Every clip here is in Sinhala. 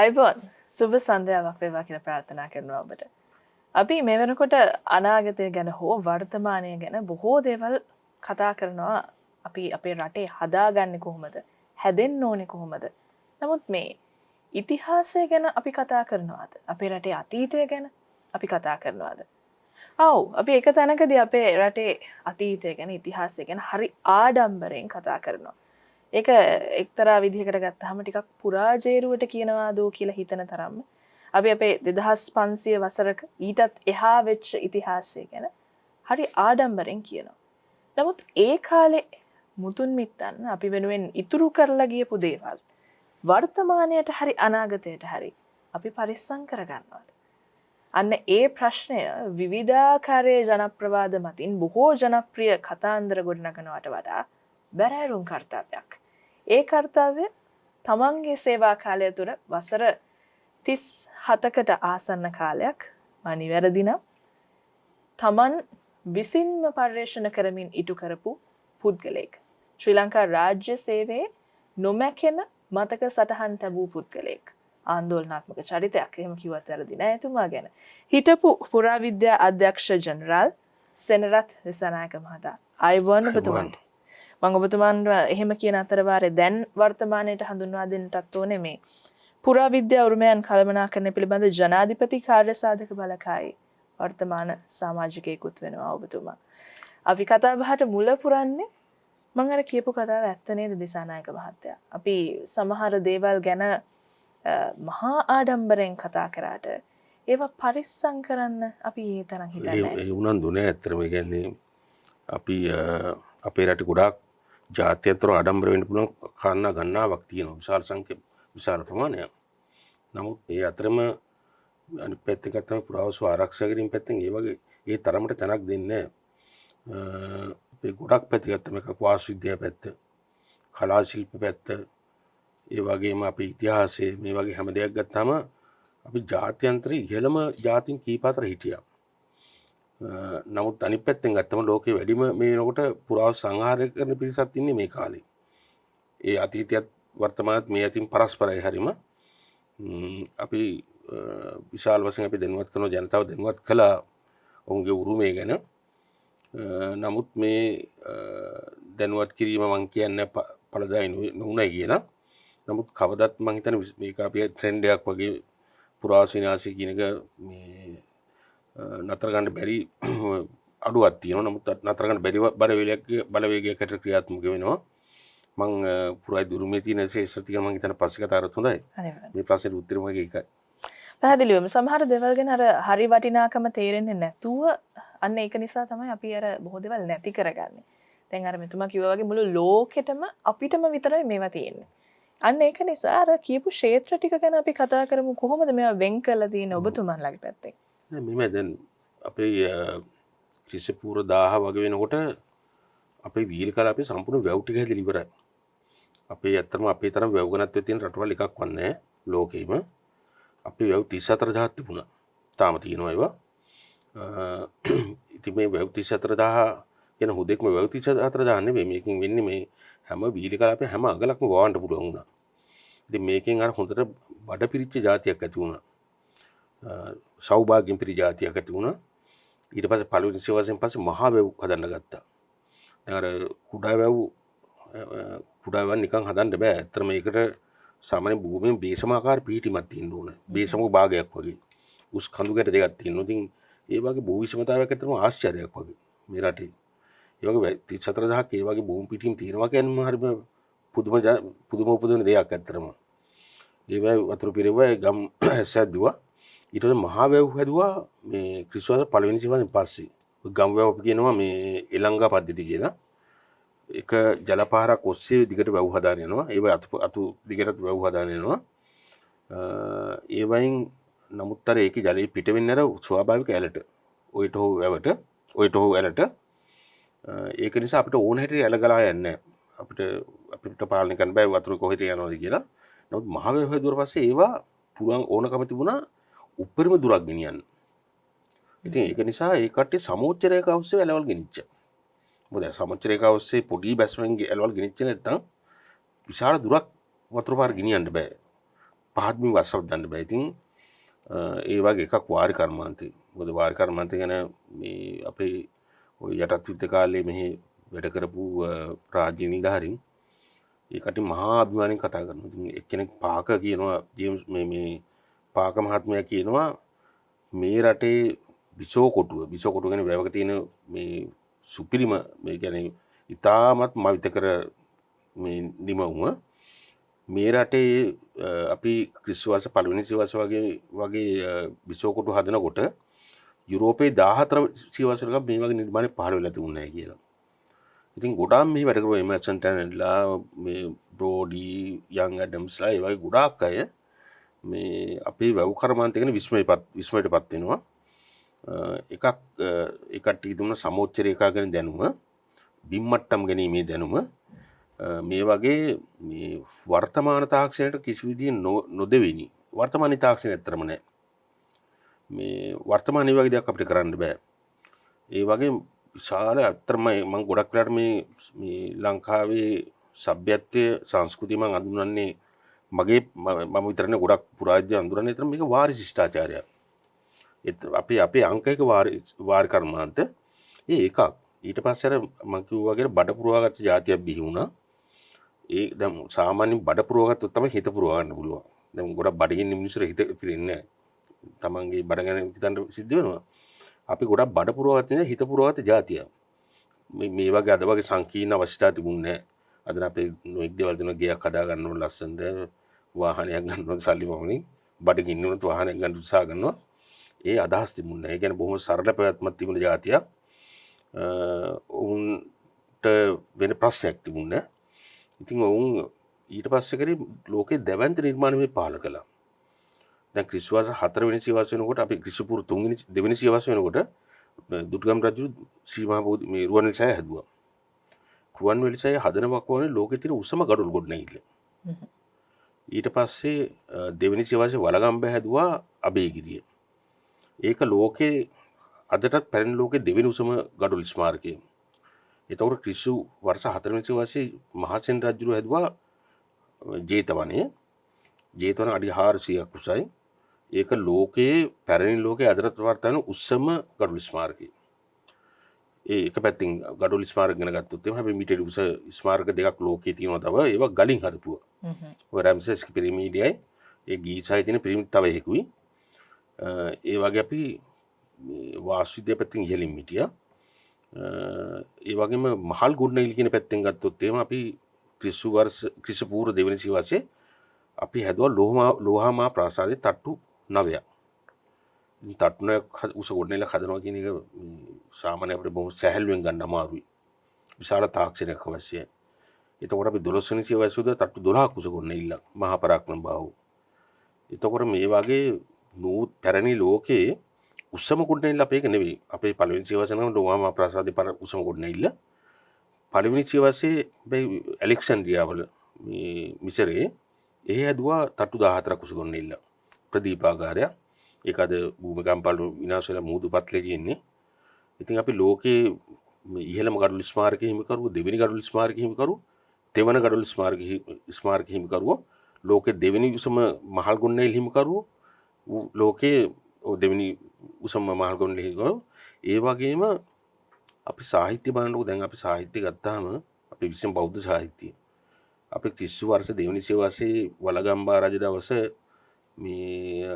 අයිබෝන් සුබ සන්ධ්‍යාවක් වේවා කියලා ප්‍රාර්ථනා කරනවා ඔබට. අපි මේ වෙනකොට අනාගතය ගැන හෝ වර්තමානය ගැන බොහෝ දේවල් කතා කරනවා. අපි අපේ රටේ හදාගන්නේ කොහොමද? හැදෙන්න ඕනේ කොහොමද? නමුත් මේ ඉතිහාසය ගැන අපි කතා කරනවාද? අපේ රටේ අතීතය ගැන අපි කතා කරනවාද? ඔව් අපි එක තැනකදී අපේ රටේ අතීතය ගැන ඉතිහාසය ගැන හරි ආඩම්බරෙන් කතා කරනවා. ඒක එක්තරා විදිහකට ගත්තාම ටිකක් පුරාජේරුවට කියනවාදෝ කියලා හිතන තරම් අපි අපේ 2500 වසරක ඊටත් එහා වෙච්ච ඉතිහාසය ගැන හරි ආඩම්බරෙන් කියනවා. නමුත් ඒ කාලේ මුතුන් මිත්තන් අපි වෙනුවෙන් ඉතුරු කරලා ගියපු දේවල් වර්තමානයට හරි අනාගතයට හරි අපි පරිස්සම් කරගන්නවාද? අන්න ඒ ප්‍රශ්නය විවිධාකාරයේ ජනප්‍රවාද මතින් බොහෝ ජනප්‍රිය කතාන්දර ගොඩනගනවට වඩා බැරෑරුම් කර්තව්‍යයක්. ඒ කර්තව්‍ය තමන්ගේ සේවා කාලය තුර වසර 37කට ආසන්න කාලයක් නිවැරදි නම් තමන් විසින්ම පර්යේෂණ කරමින් ඉටු කරපු පුද්ගලයෙක්. ශ්‍රී ලංකා රාජ්‍ය සේවයේ නොමැකෙන මතක සටහන් තැබූ පුද්ගලයෙක්. ආන්දෝලනාත්මක චරිතයක්. එහෙම කිව්වත් වැරදි නෑ එතුමා ගැන. හිටපු පුරාවිද්‍යා අධ්‍යක්ෂ ජෙනරාල් සෙනරත් දිසානායක මහතා. අයවන්න ඔබතුමන්ට. මම ඔබතුමන්ව එහෙම කියන අතර වාරේ දැන් වර්තමානයේට හඳුන්වා දෙන්නටත් ඕනේ මේ පුරාවිද්‍යා උරුමයන් කළමනාකරණය පිළිබඳ ජනාධිපති කාර්යසාධක බලකායේ වර්තමාන සමාජිකයෙකුත් වෙනවා ඔබතුමා. අපි කතා බහට මුල පුරන්නේ මම අර කියපු කතාව ඇත්ත නේද දිසානායක මහත්තයා? අපි සමහර දේවල් ගැන මහා ආඩම්බරෙන් කතා කරාට ඒවා පරිස්සම් කරන්න අපි ඒ තරම් හිතන්නේ නැහැ. ඒ උනන්දු නෑ ඇත්තටම. ඒ කියන්නේ අපි අපේ රටේ ගොඩාක් ජාත්‍යන්තර ආඩම්බර වෙන්න පුළුවන් කාරණා ගණනාවක් තියෙනවා. විශාල ප්‍රමාණයක්. නමුත් ඒ අතරම අනිත් පැත්තෙන් ගත්තම පුරාවස්තු ආරක්ෂා කිරීම පැත්තෙන් ඒ වගේ ඒ තරමට තැනක් දෙන්නේ නැහැ. ඒ ගොඩක් පැති ගත්තම එකක් වාස්තුවිද්‍යා පැත්ත, කලා ශිල්ප පැත්ත, ඒ වගේම අපේ ඉතිහාසයේ මේ වගේ හැම දෙයක් ගත්තාම අපි ජාත්‍යන්තරයේ ඉහළම ජාතීන් කීප අතර හිටියා. නමුත් අනිත් පැත්තෙන් ගත්තම ලෝකේ වැඩිම මේ වෙනකොට පුරාවස්තු සංහාරය කරන පිරිසක් ඉන්නේ මේ කාලේ. ඒ අතීතයත් වර්තමානත් මේ අතින් පරස්පරයි හරීම. අපි විශාල වශයෙන් අපි දැනුවත් කරන ජනතාව දැනුවත් කළා ඔවුන්ගේ උරුමය ගැන. නමුත් මේ දැනුවත් කිරීම මං කියන්නේ පළදායි නුනයි කියලා. නමුත් කවදත් මං හිතන්නේ මේක අපේ ට්‍රෙන්ඩ් එකක් වගේ පුරාවස්තු විනාශය කියන එක මේ නතර ගන්න බැරි අඩුවක් තියෙනවා. නමුත් නතර ගන්න බැරි බලවේගයකට ක්‍රියාත්මක වෙනවා. මං පුරායි දුරුමේ තියෙන ශේෂ්ත්‍ර ටික මං හිතන පස්සේ කතා කරත් හොඳයි. මේ ප්‍රශ්නෙට උත්තරම වගේ එකයි. පැහැදිලිවම සමහර දේවල් ගැන අර හරි වටිනාකම තේරෙන්නේ නැතුව අන්න ඒක නිසා තමයි අපි අර බොහෝ දේවල් නැති කරගන්නේ. දැන් අර මෙතුමා කිව්වා වගේ මුළු ලෝකෙටම අපිටම විතරයි මේවා තියෙන්නේ. අන්න ඒක නිසා අර කියපු ක්ෂේත්‍ර ටික ගැන අපි කතා කරමු. කොහොමද මේවා වෙන් කරලා තියෙන්නේ ඔබතුමන්ලගේ පැත්තෙන්? මෙම දැන් අපේ ක්‍රිස්තු පූර්ව 1000 වගේ වෙනකොට අපේ වීල් කලාපේ සම්පූර්ණ වැව් ටික හැදලා ඉවරයි. අපේ ඇත්තටම අපේ තරම් වැව් ගණත්වයේ තියෙන රටවල් එකක් වන්නේ ලෝකෙම. අපේ වැව් 34000ක් තිබුණා. තාම තියෙනවා ඒවා. ඉතින් මේ වැව් 34000 කියන හුදෙක්ම වැව් 34000 නෙමෙයි. මේකෙන් වෙන්නේ මේ හැම වීල් කලාපේ හැම අගලක්ම වවන්න පුළුවන් වුණා. ඉතින් මේකෙන් අර හොඳට බඩ පිරිච්ච જાතියක් ඇති වුණා. සෞභාග්‍යම් පිරි જાතියක් ඇති වුණා. ඊට පස්සේ පළවෙනි සෙවසෙන් පස්සේ මහා වැව් හදන්න ගත්තා. දැන් අර කුඩා වැව් නිකන් හදන්න බෑ. ඇත්තට මේකට සාමාන්‍ය භූමියෙන් බේසමාකාර පිහිටීමක් තියෙන්න ඕන. බේසමක භාගයක් වගේ. උස් කඳු ගැට දෙකක් තියෙනවා. ඉතින් ඒ වගේ භූ විෂමතාවයක් ඇත්තටම ආශ්චර්යයක් වගේ මේ රටේ. ඒ වගේ 34000ක් ඒ වගේ භූමි පිහිටීම් තියෙනවා කියන්නේ හරිම පුදුම උපදින දෙයක් ඇත්තටම. ඒ වතුර පිරෙව්වා ගම් හැස්සද්දුවා. ඊට පස්සේ මහා වැව් හැදුවා මේ ක්‍රිස්තුවස් පළවෙනි සිවසෙන් පස්සේ. ගම් වැව් අපි කියනවා මේ එලංගා පද්ධතිය කියලා. එක ජලපාරක් ඔස්සේ දිගට වැව් හදාගෙන යනවා. ඒ වගේ අතු දිගට වැව් හදාගෙන යනවා. ඒ වයින් නමුත් අර ඒකේ ජලය පිට වෙන්නේ අර ස්වාභාවික ඇලට. ඔයිට හෝ වැවට, ඔයිට හෝ ඇලට. ඒක නිසා අපිට ඕන හැටියට ඇල ගලා යන්නේ නැහැ. අපිට පාලනය කරන්න බෑ වතුර කොහෙට යනවද කියලා. නමුත් මහා වැව් හැදුවාට පස්සේ ඒවා පුළුවන් ඕනකම තිබුණා උපරිම දුරක් ගෙනියන්න. ඉතින් ඒක නිසා ඒ කට්ටිය සමෝච්ච රේඛාව ඔස්සේ ඇලවල් ගෙනිච්චා. මොකද සමෝච්ච රේඛාව ඔස්සේ පොඩි බැස්මෙන් ඇලවල් ගෙනිච්ච නැත්නම් විශාල දුරක් වතුර පාර ගෙනියන්න බෑ. පහත්මින් වස්සක් දන්න බෑ. ඉතින් ඒ වගේ එකක් වාරි කර්මාන්තේ. මොකද වාරි කර්මාන්තේ ගැන මේ අපේ ඔය යටත් විත්ත කාලේ මෙහි වැඩ කරපු රාජ්‍ය නිලධාරීන් ඒ කටින් මහා අභිමානයෙන් කතා කරනවා. ඉතින් එක්කෙනෙක් පාක කියනවා ජේම්ස් මේ පාක මහත්මයා කියනවා මේ රටේ බිසෝ කොටුව කියන්නේ වැවක තියෙන මේ සුපිරිම මේ කියන්නේ ඉතාමත් මවිතකර මේ නිමවුම මේ රටේ අපි ක්‍රිස්තුවර්ෂ පළවෙනි සියවස වගේ බිසෝ කොටු හදනකොට යුරෝපයේ 14 සියවසක මේ වගේ නිර්මාණ පහළ වෙලා තිබුණේ නැහැ කියලා. ඉතින් ගොඩාක් මෙහි වැඩ කරපු එමර්සන් ටැනන්ලා මේ බ්‍රෝඩි යං ඇඩම්ස්ලා ඒ වගේ ගොඩාක් අය මේ අපේ වැව් කර්මාන්තය ගැන විස්මයටපත් වෙනවා. එකක් ඒ කට්ටිය දුන්න සමෝච්ච රේඛා ගැන දැනුම, බිම් මට්ටම් ගැනීමේ දැනුම මේ වගේ මේ වර්තමාන තාක්ෂණයට කිසි විදිහේ නොදෙවෙනි. වර්තමාන තාක්ෂණය ඇත්තරම නැහැ. මේ වර්තමානයේ වගේ දෙයක් අපිට කරන්න බෑ. ඒ වගේ විශාල ඇත්තරම මම ගොඩක් වෙලාට මේ ලංකාවේ සભ્યත්වයේ සංස්කෘතිය මම අඳුනන්නේ මගේ මම විතරනේ ගොඩක් පුරාවිද්‍ය අඳුරන්නේ. ඒතර මේක වාරි ශිෂ්ටාචාරයක්. අපේ අංක එක වාරි කර්මාන්ත එකක්. ඊට පස්සේ අර මම කිව්වා වගේ බඩ පුරවාගත්ත જાතියක් බිහි වුණා. ඒ දැන් සාමාන්‍යයෙන් බඩ පුරවගත්තොත් තමයි හිත පුරව ගන්න පුළුවන්. දැන් ගොඩක් බඩගින්න මිනිස්සුර හිත පිරෙන්නේ නැහැ. තමන්ගේ බඩ ගැන හිතන්න සිද්ධ වෙනවා. අපි ගොඩක් බඩ පුරවගත්ත නිසා හිත පුරවගත්ත જાතියක්. මේ වගේ අද වගේ සංකීර්ණ අවශ්‍යතා තිබුණේ නැහැ. අද අපේ නොඑක් දේවල් දෙන ගයක් හදා ගන්න ඕන ලස්සනට වාහනයක් ගන්න ඕන සල්ලි වමනින් බඩගින්න උනත් වාහනයක් ගන්න උත්සාහ කරනවා. ඒ අදහස් තිබුණේ නැහැ. ඒ කියන්නේ බොහොම සරල පැවැත්මක් තිබුණ જાතියක්. උන්ට වෙන ප්‍රශ්නයක් තිබුණේ නැහැ. ඉතින් ඔවුන් ඊට පස්සේ කරේ ලෝකේ දැවැන්ත නිර්මාණ මේ පහල කළා. දැන් ක්‍රිස්තුවර්ෂ 4 වෙනි සියවස් වෙනකොට අපි ක්‍රිස්තුපූර්ව 2 වෙනි සියවස් වෙනකොට දුටුගැමුණු රජු සීමා බෝධි මේ රුවන්වැලිසෑය හැදුවා. රුවන්වැලිසෑය හදන වකවානුවේ ලෝකේ තියෙන උසම ගඩොල් ගොඩනැගිල්ල. ඊට පස්සේ දෙවෙනි සියවසේ වලගම්බ හැදුවා අබේගිරිය. ඒක ලෝකේ අදටත් පැරණි ලෝකේ දෙවෙනි උසම ගඩොල් ස්මාරකය. එතකොට ක්‍රිස්තු වර්ෂ 4 වෙනි සියවසේ මහසෙන් රජුව හැදුවා ජේතවනය. ජේතවන අඩි 400ක් උසයි. ඒක ලෝකයේ පැරණි ලෝකයේ අදටත් වර්තන උසම ගඩොල් ස්මාරකය. ඒ එක පැත්තෙන් ගඩොල් ස්මාරක ගැන ගත්තොත් එහෙනම් හැබැයි මීටර් උස ස්මාරක දෙකක් ලෝකයේ තියෙනවා තව ඒවා ගලින් හදපුවා. ඔය රැම්සෙස් පිරමීඩයයි ඒ ගීසායි තියෙන පිරමීඩ් තව එකකුයි. ඒ වගේ අපි වාස්තුවිද්‍යා පැත්තෙන් ඉහළින් හිටියා. ඒ වගේම මහල් ගොඩනැගිලි කියන පැත්තෙන් ගත්තොත් එහෙම අපි ක්‍රිස්තු පූර්ව දෙවෙනි සියවසේ අපි හැදුවා ලෝහාමා ප්‍රාසාදයේ තට්ටු 9ක්. තට්ටු 9ක් උස ගොඩනැගිල්ලක් හදනවා කියන එක සාමාන්‍ය අපිට බොහොම සැහැල්ලුවෙන් ගන්න අමාරුයි. විශාල තාක්ෂණයක් අවශ්‍යයි. එතකොට අපි 12 වෙනි සියවසේ උදා තට්ටු 12ක් උස ගොඩනැගිල්ලක් මහා පරාක්‍රම බාහුව. එතකොට මේ වගේ පැරණි ලෝකයේ උසම ගොඩනැගිල්ල අපේක නෙවෙයි. අපේ පළවෙනි සියවසේ නම් ලෝහාමා ප්‍රාසාදයේ උසම ගොඩනැගිල්ල. පළවෙනි සියවසේ ඇලෙක්සැන්ඩ්‍රියාවල මේ මිසරේ ඒ හැදුවා තට්ටු 14ක් උස ගොඩනැගිල්ල. ප්‍රදීපාගාරයක්. ඒක අද භූමිකම්පවල විනාශ වෙලා මුහුදු පත්ලේ තියෙන්නේ. ඉතින් අපි ලෝකේ ඉහළම ගඩොල් ස්මාරක හිමිකරුව, දෙවෙනි ගඩොල් ස්මාරක හිමිකරුව, තෙවන ගඩොල් ස්මාරක හිමිකරුව, ලෝකේ දෙවෙනි උසම මහල් ගොඩනැගිලි හිමිකරුව, ලෝකේ දෙවෙනි උසම මහල් ගොඩනැගිලි හිමිකරුව. ඒ වගේම අපි සාහිත්‍ය බලනකොට දැන් අපි සාහිත්‍ය ගත්තාම අපි විශේෂ බෞද්ධ සාහිත්‍යය අපි ක්‍රිස්තු වර්ෂ දෙවෙනි සියවසේ වලගම්බා රජ දවස මේ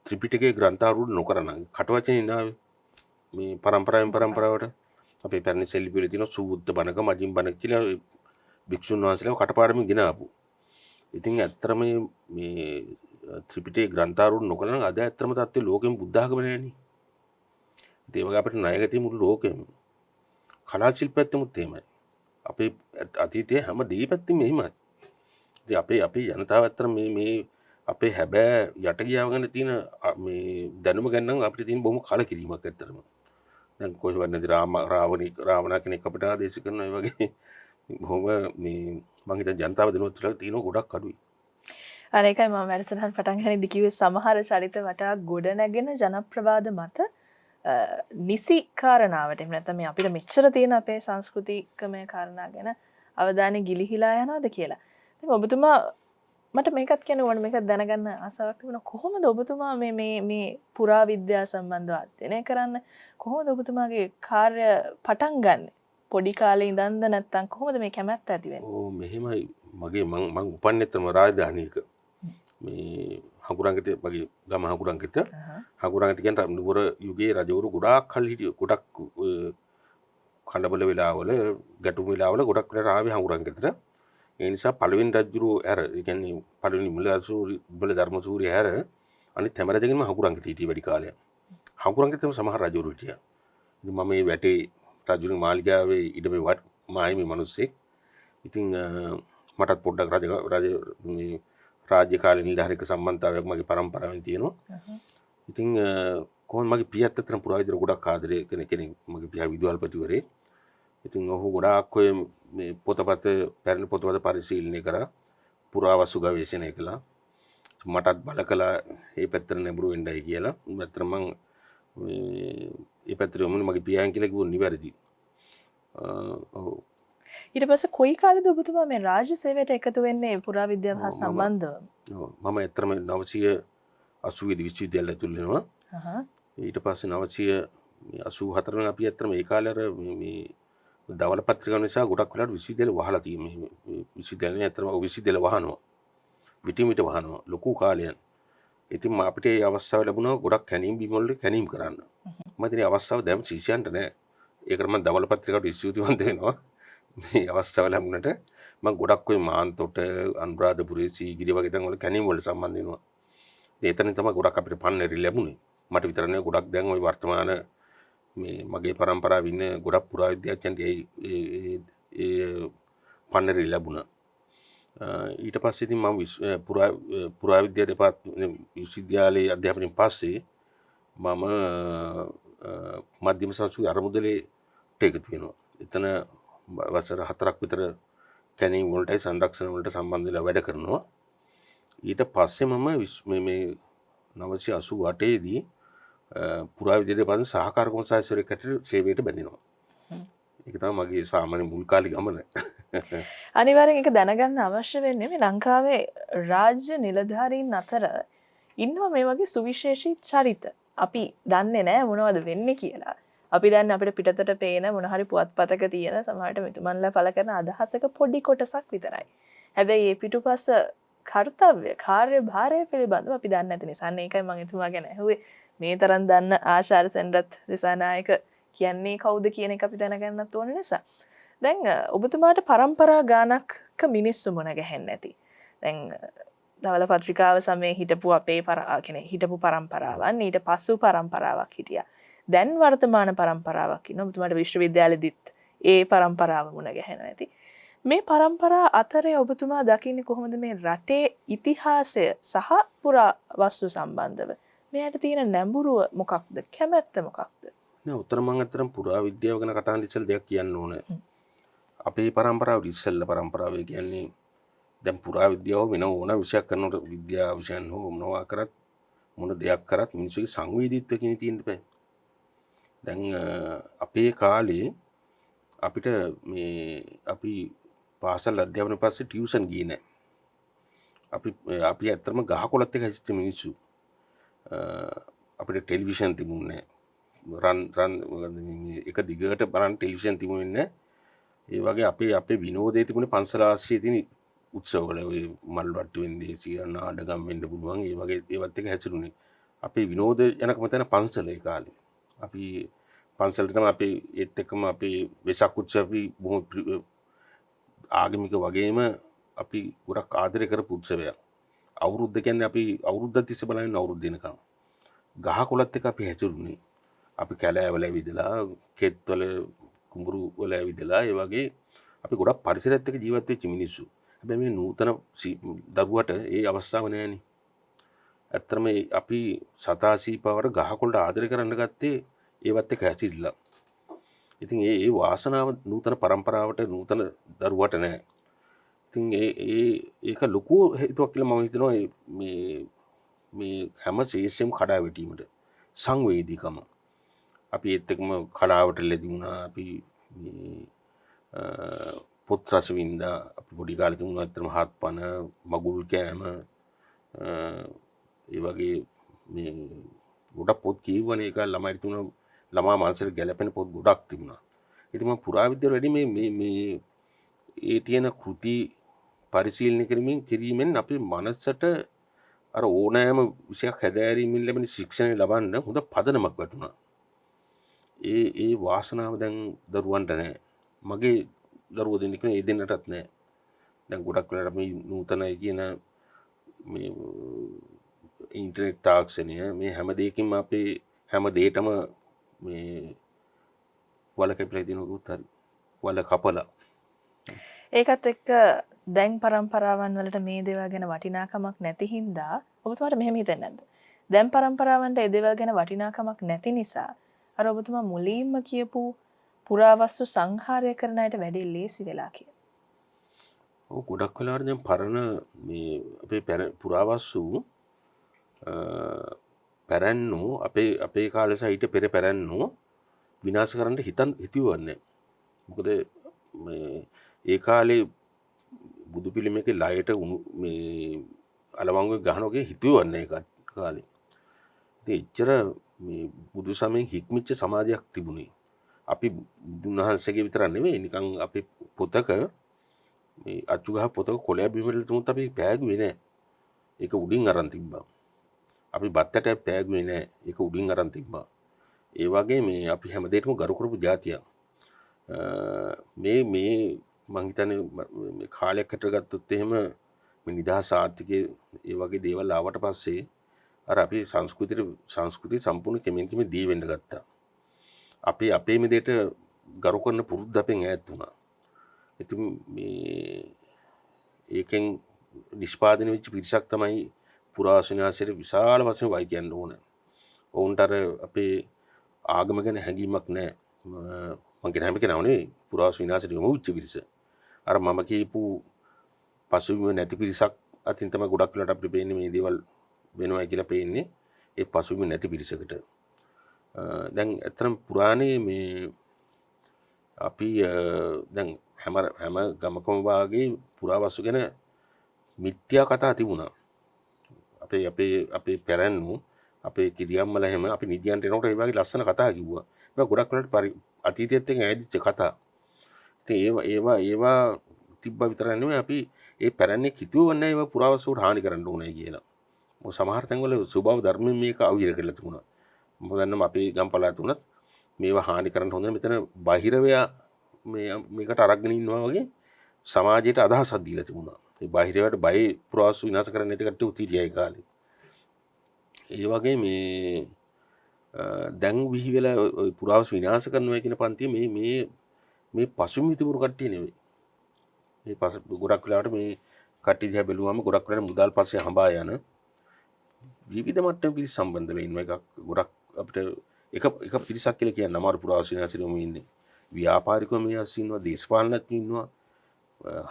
ත්‍රිපිටකයේ ග්‍රන්ථාරූඪ නොකරන කටවචනේ නාවේ මේ පරම්පරාවෙන් පරම්පරාවට අපේ පැරණි සෙල්ලිපි වල තියෙන සූද්ද බණක මජින් බණක කියලා භික්ෂුන් වහන්සේලා කටපාඩමින් ගෙන ආපු. ඉතින් ඇත්තටම මේ ත්‍රිපිටකයේ ග්‍රන්ථාරූඪ නොකරන අද ඇත්තටම තත්ත්වයේ ලෝකෙම බුද්ධ ආගම නැහැනේ. ඒ වගේ අපිට ණයගතිය මුළු ලෝකෙම කලා ශිල්පයත්මුත් එහෙමයි. අපේ අතීතයේ හැම දෙයක්ම එහෙමයි. ඉතින් අපේ ජනතාව ඇත්තට මේ අපේ හැබෑ යට ගියාව ගැන තියෙන මේ දැනුම ගැන නම් අපිට තියෙන බොහොම කලකිරීමක් ඇත්තටම. දැන් කොහෙවත් නැති රාවණ කෙනෙක් අපිට ආදේශ කරන ඒ වගේ බොහොම මේ මම හිතන ජනතාව දෙනුවත් තියෙන ගොඩක් අඩුයි. අනේකයි මම වැඩසටහන් පටන් ගන්නදී කිව්වේ සමහර චරිත වටා ගොඩ නැගෙන ජනප්‍රවාද මත නිසි කාරණාවට එහෙම නැත්නම් මේ අපිට මෙච්චර තියෙන අපේ සංස්කෘතිකමය කාරණා ගැන අවධානය ගිලිහිලා යනවාද කියලා. ඉතින් ඔබතුමා මට මේකත් කියන්න ඕන මේකත් දැනගන්න ආසාවක් තිබුණා කොහොමද ඔබතුමා මේ පුරා විද්‍යා සම්බන්ධව අධ්‍යයනය කරන්න කොහොමද ඔබතුමාගේ කාර්ය පටන් ගන්න පොඩි කාලේ ඉඳන්ද නැත්නම් කොහොමද මේ කැමැත්ත ඇති වෙන්නේ? ඕ මෙහෙමයි මගේ මං උපන්නේතම රාජධානියක මේ හකුරංගිත මගේ ගම හකුරංගිත හකුරංගිත කියන්නේ නුවර යුගයේ රජවරු ගොඩාක් කල් හිටිය ගොඩක් කලබල වෙලාවල ගැටුම් වෙලාවල ගොඩක් වෙලා ආවේ හකුරංගිතට. ඒ නිසා පළවෙනි රජුරු ඇර ඒ කියන්නේ පළවෙනි මුල ධර්මසූරිය ඇර අනිත් හැම රජගෙම හකුරංගිත හිටිය වැඩි කාලයක්. හකුරංගිතම සමහර රජවරු හිටියා. ඉතින් මම මේ වැටේ රජුගේ මාලිගාවේ ඉඩමේ මායිමේ මිනිස්සෙක්. ඉතින් මටත් පොඩ්ඩක් රජ මේ රාජ්‍ය කාලේ නිලධාරික සම්බන්ධතාවයක් මගේ පරම්පරාවෙන් තියෙනවා. ඉතින් කොහොමද මගේ පියත් අතර පුරාවිද්‍යාව ගොඩක් ආදරය කෙනෙක් මගේ පියා විදුහල්පතිවරේ. ඉතින් ඔහු ගොඩාක් ඔය මේ පොතපත පැරණි පොතපත පරිශීලනය කරා පුරාවස්තු ගවේෂණය කළා. මටත් බල කළා මේ පැත්තට නැඹුරු වෙන්නයි කියලා. ඇත්තට මම මේ පැත්තට යමුනේ මගේ පියාන් කියලා කිව්වොත් නිවැරදි. ඔව්. ඊට පස්සේ කොයි කාලෙද ඔබතුමා මේ රාජ්‍ය සේවයට එකතු වෙන්නේ පුරා විද්‍යාව හා සම්බන්ධව? ඔව් මම ඇත්තටම 980 දී විශ්වවිද්‍යාලය ඇතුල් වෙනවා. ඊට පස්සේ 984 වෙනි අපි ඇත්තටම ඒ කාලේ අර මේ දවල පත්‍රිකාව නිසා ගොඩක් වෙලාවට විශ්වවිද්‍යාල වහලා තියෙනවා. මේ විශ්වවිද්‍යාලේ ඇත්තටම විශ්වවිද්‍යාල වහනවා. විටින් විට වහනවා ලොකු කාලයක්. ඉතින් අපිට ඒ අවස්ථාව ලැබුණා ගොඩක් කැණීම් බිම් වල කැණීම් කරන්න. මම ඉතින් අවස්ථාව දැන් ශිෂ්‍යයන්ට නෑ. ඒකට මම දවල පත්‍රිකාවට ස්තුතිවන්ත වෙනවා. මේ අවස්ථාව ලැබුණට මම ගොඩක් ඔය මාන්තොට අනුරාධපුරේ සීගිරි වගේ තැන් වල කැණීම් වලට සම්බන්ධ වෙනවා. ඒතනින් තමයි ගොඩක් අපිට පන්නරි ලැබුණේ. මට විතර නෙවෙයි ගොඩක් දැන් ওই වර්තමාන මේ මගේ පරම්පරාවේ ඉන්න ගොඩක් පුරාවිද්‍යාඥයන්ට ඒ පන්නරි ලැබුණා. ඊට පස්සේ ඉතින් මම පුරාවිද්‍යා විශ්වවිද්‍යාලයේ අධ්‍යාපනයෙන් පස්සේ මම මධ්‍යම සංස්කෘතික අරමුදලේ එකතු වෙනවා. එතන වසර 4ක් විතර කැණීම් වලටයි සංරක්ෂණ වලට සම්බන්ධ වෙලා වැඩ කරනවා. ඊට පස්සේ මම මේ 988 දී පුරාවිද්‍යාලයේ පස්සේ සහකාර කොමසාරිස්වරයෙක් හැටියට සේවයට බැඳෙනවා. ඒක තමයි මගේ සාමාන්‍ය මුල් කාලේ ගමන. අනිවාර්යෙන් ඒක දැනගන්න අවශ්‍ය වෙන්නේ මේ ලංකාවේ රාජ්‍ය නිලධාරීන් අතර ඉන්නවා මේ වගේ සුවිශේෂී චරිත. අපි දන්නේ නැහැ මොනවද වෙන්නේ කියලා. අපි දන්නේ අපිට පිටතට පේන මොන හරි පුවත්පතක තියෙන සමහරට මෙතුමන්ලා පළ කරන අදහසක පොඩි කොටසක් විතරයි. හැබැයි මේ පිටුපස කාර්යය කාර්යභාරය පිළිබඳව අපි දන්නේ නැති නිසා ඒකයි මම එතුමා ගැන ඇහුවේ. මේ තරම් දන්න ආශාර සෙන්රත් දිසානායක කියන්නේ කවුද කියන එක අපි දැනගන්නත් ඕන නිසා. දැන් ඔබතුමාට පරම්පරා ගානක් මිනිස්සු මුණ ගැහෙන්නේ නැති. දැන් දවල පත්‍රිකාව සමයේ හිටපු අපේ හිටපු පරම්පරාවන් ඊට පසු පරම්පරාවක් හිටියා. දැන් වර්තමාන පරම්පරාවක් ඉන්නවා. ඔබතුමාට විශ්වවිද්‍යාලෙදිත් ඒ පරම්පරාව මුණ ගැහෙනවා ඇති. මේ පරම්පරා අතරේ ඔබතුමා දකින්නේ කොහොමද මේ රටේ ඉතිහාසය සහ පුරාවස්තු සම්බන්ධව? මෙයාට තියෙන නැඹුරුව මොකක්ද? කැමැත්ත මොකක්ද? නෑ උත්තර මම අතරම පුරාවිද්‍යාව ගැන කතා කරන්න ඉස්සෙල්ලා දෙයක් කියන්න ඕනේ. අපේ පරම්පරාව ඉස්සෙල්ලා පරම්පරාව කියන්නේ දැන් පුරාවිද්‍යාව වෙන ඕන විෂයක් කරනකොට විද්‍යා විෂයන් හෝ මොනවා කරත් මොන දෙයක් කරත් මිනිස්සුගේ සංවේදීත්වය කියන තියෙන්න බෑ. දැන් අපේ කාලේ අපිට මේ අපි පාසල් අධ්‍යාපන පස්සේ ටියුෂන් ගියේ නෑ. අපි ඇත්තටම ගහකොළත් එක හැසිච්ච මිනිස්සු. අපිට ටෙලිවිෂන් තිබුණේ නෑ. එක දිගට බලන්න ටෙලිවිෂන් තිබුණේ නෑ. ඒ වගේ අපේ විනෝදයේ තිබුණේ පන්සල ආශ්‍රයේ තියෙන උත්සවවල ඔය මල් වට්ටු වෙන්නේ සිය නාඩගම් වෙන්න පුළුවන්. ඒ වගේ ඒවත් එක හැසිරුණේ. අපේ විනෝද යනකම තැන පන්සල ඒ කාලේ. අපි පන්සලට තමයි අපි ඒත් එක්කම අපි වෙසක් උත්සව අපි බොහොම ආගමික වගේම අපි ගොඩක් ආදරය කරපු උත්සවයක්. අවුරුද්ද කියන්නේ අපි අවුරුද්දක් තිස්සේ බලන්නේ අවුරුද්ද දෙනකම්. ගහකොළත් එක අපි හැසිරුණේ. අපි කැලෑවල ඇවිදලා, කෙත්වල කුඹුරු වල ඇවිදලා ඒ වගේ අපි ගොඩක් පරිසරයත් එක්ක ජීවත් වෙච්ච මිනිස්සු. හැබැයි මේ නූතන දරුවට ඒ අවස්ථාව නෑනේ. ඇත්තටම අපි සතාසීපාවට ගහකොළට ආදරය කරන්න ගත්තේ ඒවත් එක්ක හැසිරিলা. ඉතින් ඒ වාසනාව නූතන පරම්පරාවට නූතන දරුවට නෑ. ඉතින් ඒක ලොකු හේතුවක් කියලා මම හිතනවා මේ හැම ශේෂ්‍යම කඩා වැටීමට සංවේදීකම. අපි ඒත් එක්කම කලාවට ලැබි වුණා. අපි පොත් රස වින්දා. අපි පොඩි කාලේ තිබුණා ඇත්තටම හත්පන මගුල් කෑම ඒ වගේ මේ ගොඩක් පොත් කියවනේ. ඒක ළමයි තුන ළමා මනසට ගැලපෙන පොත් ගොඩක් තිබුණා. ඉතින් මම පුරාවිද්‍යාව වැඩි මේ ඒ තියෙන කෘති පරිශීලනය කිරීමෙන් අපේ මනසට අර ඕනෑම විෂයක් හැදෑරීමෙන් ලැබෙන ශික්ෂණය ලබන්න හොඳ පදනමක් වැටුණා. ඒ වාසනාව දැන් දරුවන්ට නැහැ. මගේ දරුවෝ දෙන්නෙක් නේ, ඒ දෙන්නටත් නැහැ. දැන් ගොඩක් වෙලාවට මේ නූතනයි කියන මේ ඉන්ටර්නෙට් තාක්ෂණය මේ හැම දෙයකින්ම අපේ හැම දෙයකම මේ වල කැපිලා දිනුවොත් හරි වල කපලා. ඒකත් එක්ක දැන් පරම්පරාවන් වලට මේ දේවල් ගැන වටිනාකමක් නැති හින්දා ඔබතුමාට මෙහෙම හිතෙන්නේ නැද්ද? දැන් පරම්පරාවන්ට ඒ දේවල් ගැන වටිනාකමක් නැති නිසා අර ඔබතුමා මුලින්ම කියපු පුරාවස්තු සංහාරය කරන අයට වැඩි ලේසි වෙලා කියලා. ඔව් ගොඩක් වෙලාවට දැන් පරණ මේ අපේ පුරාවස්තු පැරැන්නෝ අපේ කාලේ සහ ඊට පෙර පැරැන්නෝ විනාශ කරන්න හිතුවන්නේ. මොකද මේ ඒ කාලේ බුදු පිළිමයක ලයට මේ අලවංගු ගහනෝගේ හිතුවන්නේ ඒ කාලේ. ඉතින් එච්චර මේ බුදු සමයෙන් හික්මිච්ච සමාජයක් තිබුණේ. අපි බුදුන් වහන්සේගේ විතරක් නෙවෙයි නිකන් අපි පොතක මේ අච්චු ගහ පොතක කොළයක් බිමට තුමුත් අපි පෑගුවේ නෑ. ඒක උඩින් අරන් තිබ්බා. අපි බත්තට පෑගුවේ නෑ. ඒක උඩින් අරන් තිබ්බා. ඒ වගේ මේ අපි හැම දෙයකම ගරු කරපු જાතියක්. මේ මං හිතන්නේ මේ කාලයක් හිටර ගත්තොත් එහෙම මේ නිදහස් ආර්ථිකයේ ඒ වගේ දේවල් ආවට පස්සේ අර අපි සංස්කෘතිය සම්පූර්ණ කෙමෙන් දී වෙන්න ගත්තා. අපි අපේ මේ දෙයට ගරු කරන පුරුද්ද අපෙන් ඈත් වුණා. ඉතින් මේ ඒකෙන් නිෂ්පාදනය වෙච්ච පිරිසක් තමයි පුරාවිද්‍යාවට විශාල වශයෙන් වයි කියන්න ඕන. ඔවුන්ට අර අපේ ආගම ගැන හැඟීමක් නැහැ. මං කියන හැම කෙනාම නෙවෙයි පුරාවිද්‍යාවට යොමු වෙච්ච පිරිස. අර මම කියපු පසුබිම නැති පිරිසක් අතින් තමයි ගොඩක් වෙලාවට අපිට පේන්නේ මේ දේවල් වෙනවා කියලා පේන්නේ. ඒ පසුබිම නැති පිරිසකට. දැන් ඇත්තටම පුරාණයේ මේ අපි දැන් හැම ගමකම වාගේ පුරාවස්තු ගැන මිත්‍යා කතා තිබුණා. අපේ පැරැන්නු අපේ කිරියම්මල හැම අපි නිදියන්ට එනකොට ඒ වගේ ලස්සන කතා කිව්වා. ඒක ගොඩක් වෙලාවට අතීතයේත් එක්ක ඈදිච්ච කතා. ඉතින් ඒවා තිබ්බා විතරක් නෙමෙයි අපි ඒ පැරැන්නේ කිතුවන්නේ නැහැ ඒවා පුරාවස්තුවට හානි කරන්න ඕනේ කියලා. මොකද සමහර තැන්වල ස්වභාව ධර්මයෙන් මේක අවහිර කරලා තිබුණා. මොකද නම් අපේ ගම් පළාත උනත් මේවා හානි කරන්න හොඳ නැහැ. මෙතන බාහිරවයා මේකට අරගෙන ඉන්නවා වගේ සමාජයට අදහසක් දීලා තිබුණා. ඒ බාහිරවට බය පුරාවස්තු විනාශ කරන්න නැති කට්ටිය උතිරියයි කාලේ. ඒ වගේ මේ දැන් විහි වෙලා පුරාවස්තු විනාශ කරනවා කියන පන්තිය මේ පසුබිම තිබුණු කට්ටිය නෙවෙයි. මේ ගොඩක් වෙලාවට මේ කට්ටිය දිහා බැලුවාම ගොඩක් වෙලාවට මුදල් පස්සේ හඹා යන විවිධ මට්ටම් පිරිස් සම්බන්ධ වෙලා ඉන්නවා. එකක් ගොඩක් අපිට එක පිරිසක් කියලා කියන්න අමාරු පුරාවස්තු විනාශෙම ඉන්නේ. ව්‍යාපාරිකව මේ අස්සේ ඉන්නවා, දේශපාලනඥයෝ ඉන්නවා,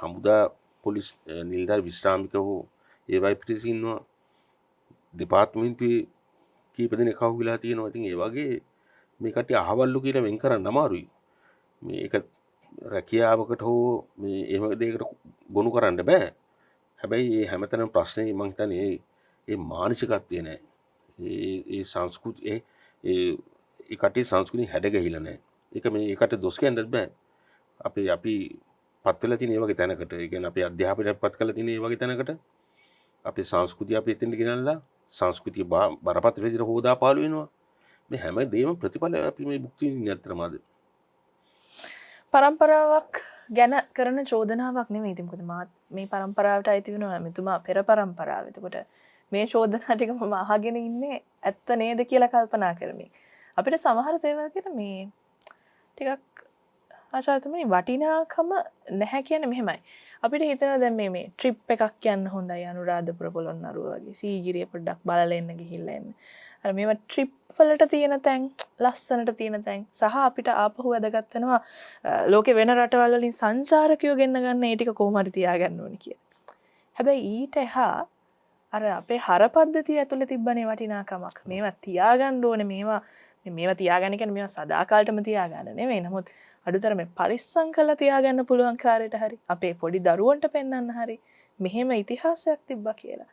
හමුදා පොලිස් නිලධාරි විශ්‍රාමිකවෝ ඒ වගේ පිරිස ඉන්නවා. දෙපාර්තමේන්තුවේ කීප දෙනෙක් අහුවිලා තියෙනවා. ඉතින් ඒ වගේ මේ කට්ටිය අහවල්ලු කියලා වෙන් කරන්න අමාරුයි. මේක රැකියාවකට හෝ මේ එහෙම දෙයකට ගොනු කරන්න බෑ. හැබැයි මේ හැමතැනම ප්‍රශ්නේ මං හිතන්නේ ඒ මානසිකත්වය නෑ. ඒ සංස්කෘතිය ඒ කට්ටිය සංස්කෘතිය හැඩගැහිලා නෑ. ඒක මේ ඒකට දොස් කියන්නත් බෑ. අපි පත් වෙලා තියෙන ඒ වගේ තැනකට, ඒ කියන්නේ අපේ අධ්‍යාපනය පත් කරලා තියෙන ඒ වගේ තැනකට අපේ සංස්කෘතිය අපි එතෙන්ට ගෙනල්ලා සංස්කෘතිය බරපතල විදිහට හොදා පාලු වෙනවා. මේ හැම දෙයක්ම ප්‍රතිඵල අපි මේ භුක්ති විඳින්නේ අත්‍තරම අද. පරම්පරාවක් ගැන කරන චෝදනාවක් නෙමෙයි. ඉතින් මොකද මාත් මේ පරම්පරාවට අයිති වෙනවා. මෙතුමා පෙර පරම්පරාව. එතකොට මේ චෝදනා ටික මම අහගෙන ඉන්නේ ඇත්ත නේද කියලා කල්පනා කරමින්. අපිට සමහර දේවල් ගැන මේ ටිකක් ආචාර්යතුමනි වටිනාකම නැහැ කියන්නේ මෙහෙමයි. අපිට හිතෙනවා දැන් මේ ට්‍රිප් එකක් යන්න හොඳයි අනුරාධපුර පොළොන්නරුව වගේ. සීගිරිය පොඩ්ඩක් බලලා එන්න ගිහිල්ලා එන්න. අර මේවා ට්‍රිප් වලට තියෙන තැන්, ලස්සනට තියෙන තැන් සහ අපිට ආපහු වැදගත් වෙනවා ලෝකේ වෙන රටවල් වලින් සංචාරකයෝ ගෙන්න ගන්න ඒ ටික කොහොම හරි තියාගන්න ඕනි කියලා. හැබැයි ඊට එහා අර අපේ හර පද්ධතිය ඇතුළේ තිබ්බනේ වටිනාකමක්. මේවා තියාගන්න ඕනේ. මේවා තියාගන්න කියන්නේ මේවා සදාකාලටම තියාගන්න නෙමෙයි. නමුත් අඩුතරමේ පරිස්සම් කරලා තියාගන්න පුළුවන් කාර්යයට හරි අපේ පොඩි දරුවන්ට පෙන්වන්න හරි මෙහෙම ඉතිහාසයක් තිබ්බා කියලා.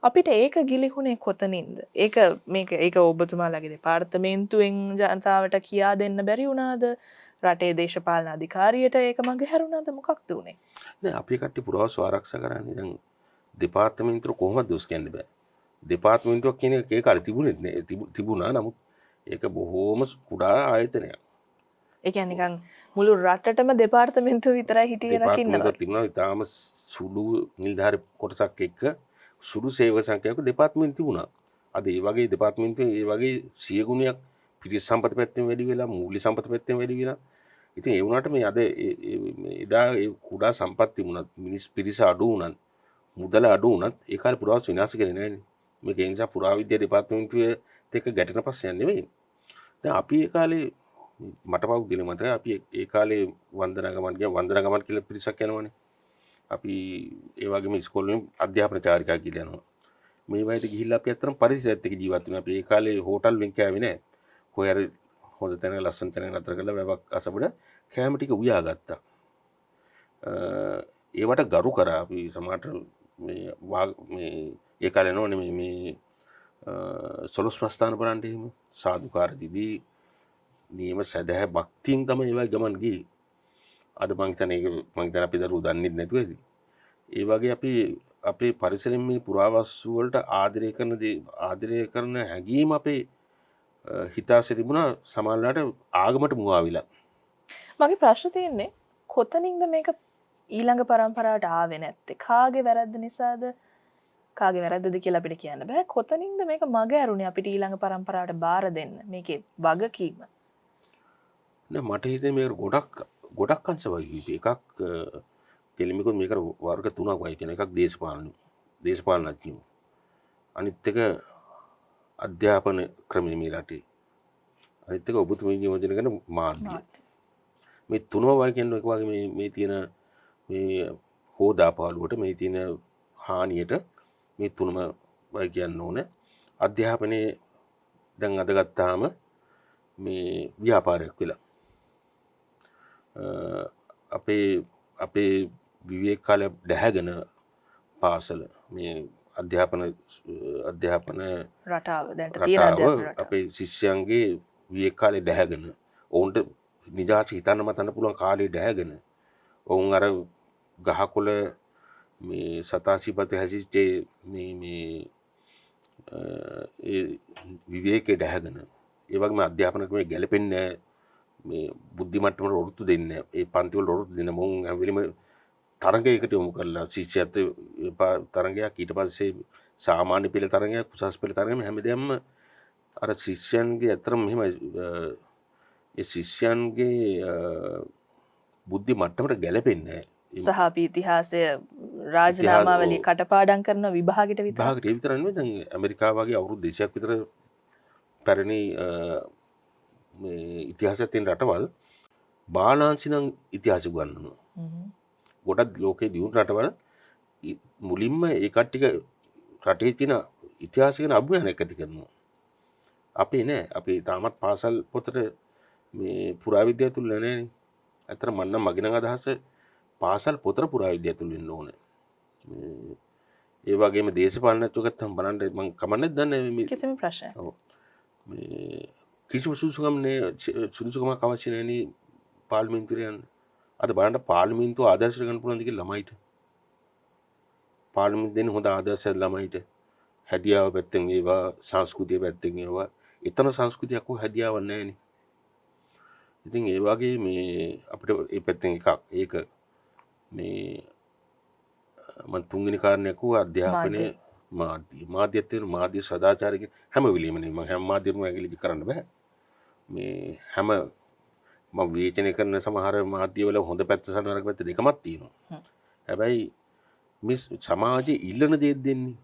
අපිට ඒක ගිලිහුනේ කොතනින්ද? ඒක ඔබතුමාලගේ දෙපාර්තමේන්තුවෙන් ජනතාවට කියා දෙන්න බැරි වුණාද? රටේ දේශපාලන අධිකාරියට ඒක මගහැරුණාද? මොකක්ද උනේ? නෑ අපි කට්ටිය පුරාවස්තු ආරක්ෂා කරන්නේ දැන් දෙපාර්තමේන්තුව කොහොමද දොස් කියන්න බෑ. දෙපාර්තමේන්තුවක් කියන එක ඒ කාලේ තිබුණෙත් නෑ. තිබුණා නමුත් ඒක බොහෝම කුඩා ආයතනයක්. ඒ කියන්නේ නිකන් මුළු රටටම දෙපාර්තමේන්තුව විතරයි හිටියේ රකින්නවා. දෙපාර්තමේන්තුවක් තිබුණා. ඊටාම සුළු නිලධාරි කොටසක් එක්ක සුළු සේවක සංඛ්‍යාවක දෙපාර්තමේන්තු තිබුණා. අද ඒ වගේ දෙපාර්තමේන්තු ඒ වගේ 100 ගුණයක් පිරිස් සම්පත පැත්තෙන් වැඩි වෙලා මූල්‍ය සම්පත පැත්තෙන් වැඩි වෙලා. ඉතින් ඒ වුණාට මේ අද එදා ඒ කුඩා සම්පත් තිබුණත් මිනිස් පිරිස අඩු වුණත් මුදල අඩු වුණත් ඒ කාලේ පුරාවස්තු විනාශ කරේ නෑනේ. මේක ඒ නිසා පුරාවිද්‍යා දෙපාර්තමේන්තුවේ එක්ක ගැටෙන පස්සේ නෙමෙයි. දැන් අපි ඒ කාලේ මට පෞද්ගලික මතකයි අපි ඒ කාලේ වන්දනා ගමන් කියලා පිරිසක් යනවනේ. අපි ඒ වගේම ඉස්කෝලේ අධ්‍යාපන චාරිකා කියලා යනවා. මේ වයිද ගිහිල්ලා අපි අතරම පරිසරයත් එක්ක ජීවත් වෙනවා. අපි ඒ කාලේ හෝටල් වලින් කෑවේ නෑ. කොහේ හරි හොඳ තැන ලස්සන තැනක නතර කරලා වැවක් අසබඩ කෑම ටික උයා ගත්තා. ඒවට ගරු කරා අපි සමහරට මේ ඒ කාලේ නෝනේ මේ සොළොස් ප්‍රස්ථාන බලන්න එහෙම සාදුකාර දීදී නියම සදහැ භක්තියෙන් තමයි ඒවා ගමන් ගියේ. අද මං හිතන්නේ අපි දරුවෝ දන්නේ නැතුව ඇති. ඒ වගේ අපි අපේ පරිසරයෙන් මේ පුරාවස්තු වලට ආදරය කරන හැඟීම අපේ හිතාසේ තිබුණා සමහරවිට ආගමට මුවාවිලා. මගේ ප්‍රශ්න තියෙන්නේ කොතනින්ද මේක ඊළඟ පරම්පරාවට ආවේ නැත්තේ? කාගේ වැරද්ද නිසාද? කාගේ වැරද්දද කියලා අපිට කියන්න බෑ. කොතනින්ද මේක මග ඇරුණේ අපිට ඊළඟ පරම්පරාවට බාර දෙන්න? මේකේ වගකීම. නෑ මට හිතෙන්නේ මේක ගොඩක් අංශ වගේ එකක් කෙලිමිකුත් මේකට වර්ග තුනක් වගේ කියන එකක් දේශපාලනඥයෝ. අනිත් එක අධ්‍යාපන ක්‍රමයේ මේ රටේ. අනිත් එක ඔබතුමී නියෝජනය කරන මාධ්‍ය. මේ තුනම වගේ කියන එක වගේ මේ තියෙන මේ හෝදාපාලුවට මේ තියෙන හානියට මේ තුනම වගේ කියන්න ඕනේ. අධ්‍යාපනයේ දැන් අද ගත්තාම මේ ව්‍යාපාරයක් වෙලා අපේ විවේක කාලය දැහැගෙන පාසල මේ අධ්‍යාපන රටාව දැන් තියෙන අධ්‍යාපන අපේ ශිෂ්‍යයන්ගේ විවේක කාලේ දැහැගෙන ඔවුන්ට නිදහස හිතන්න මතන්න පුළුවන් කාලේ දැහැගෙන ඔවුන් අර ගහකොළ මේ සතාසිපත හැසිච්ච මේ ඒ විවේකේ දැහැගෙන ඒ වගේම අධ්‍යාපන ක්‍රමයේ ගැලපෙන්නේ මේ බුද්ධි මට්ටමට ඔරොත්තු දෙන්නේ ඒ පන්ති වල ඔරොත්තු දෙන මොන් හැම වෙලෙම තරඟයකට යොමු කරලා ශිෂ්‍යයත් තරඟයක් ඊට පස්සේ සාමාන්‍ය පෙළ තරඟයක් උසස් පෙළ තරඟයක් හැමදේම අර ශිෂ්‍යයන්ගේ අතරම මෙහෙම ඒ ශිෂ්‍යයන්ගේ බුද්ධි මට්ටමට ගැලපෙන්නේ සහ අපි ඉතිහාසය රාජනාමාවලිය කටපාඩම් කරන විභාගෙට විතර නෙවෙයි දැන් ඇමරිකාව වගේ අවුරුදු 200ක් විතර පැරණි මේ ඉතිහාසයක් තියෙන රටවල් බාලාංශි නම් ඉතිහාසය උගන්වනවා. ගොඩක් ලෝකේ දියුණු රටවල් මුලින්ම ඒ කට්ටිය රටේ තියෙන ඉතිහාසය ගැන අභිමානයක් ඇති කරනවා. අපේ නෑ. අපි තාමත් පාසල් පොතට මේ පුරාවිද්‍යාව තුල නෑනේ. අතර මන්නම් මගේ නම් අදහස පාසල් පොතට පුරාවිද්‍යාව තුල වෙන්න ඕනේ. ඒ වගේම දේශපාලනඥයෝ ගත්තම බලන්න මම කමන්නේ දන්නේ මේ කිසිම ප්‍රශ්නයක්. ඔව්. මේ කිසිම සුසුකමක් අවශ්‍ය නැණි පාර්ලිමේන්තුවේ යන්න. අද බලන්න පාර්ලිමේන්තුව ආදර්ශ ගන්න පුළුවන්ද කියලා ළමයිට. පාර්ලිමේන්තුව දෙන්නේ හොඳ ආදර්ශ ළමයිට. හැදියාව පැත්තෙන් ඒවා සංස්කෘතිය පැත්තෙන් ඒවා එතන සංස්කෘතියක් හෝ හැදියාවක් නැහැනේ. ඉතින් ඒ වගේ මේ අපිට මේ පැත්තෙන් එකක් ඒක මේ මම තුන්වෙනි කාරණයක් වූ අධ්‍යාපනයේ මාධ්‍යත් තියෙන මාධ්‍ය සදාචාරික හැම වෙලෙම නේ මම හැම මාධ්‍යෙම ඇගිලි කරන්න බෑ. මේ හැම මම විවේචනය කරන සමහර මාධ්‍යවල හොඳ පැත්ත සහ නරක පැත්ත දෙකමත් තියෙනවා. හැබැයි මේ සමාජයේ ඉල්ලන දේ දෙන්නේ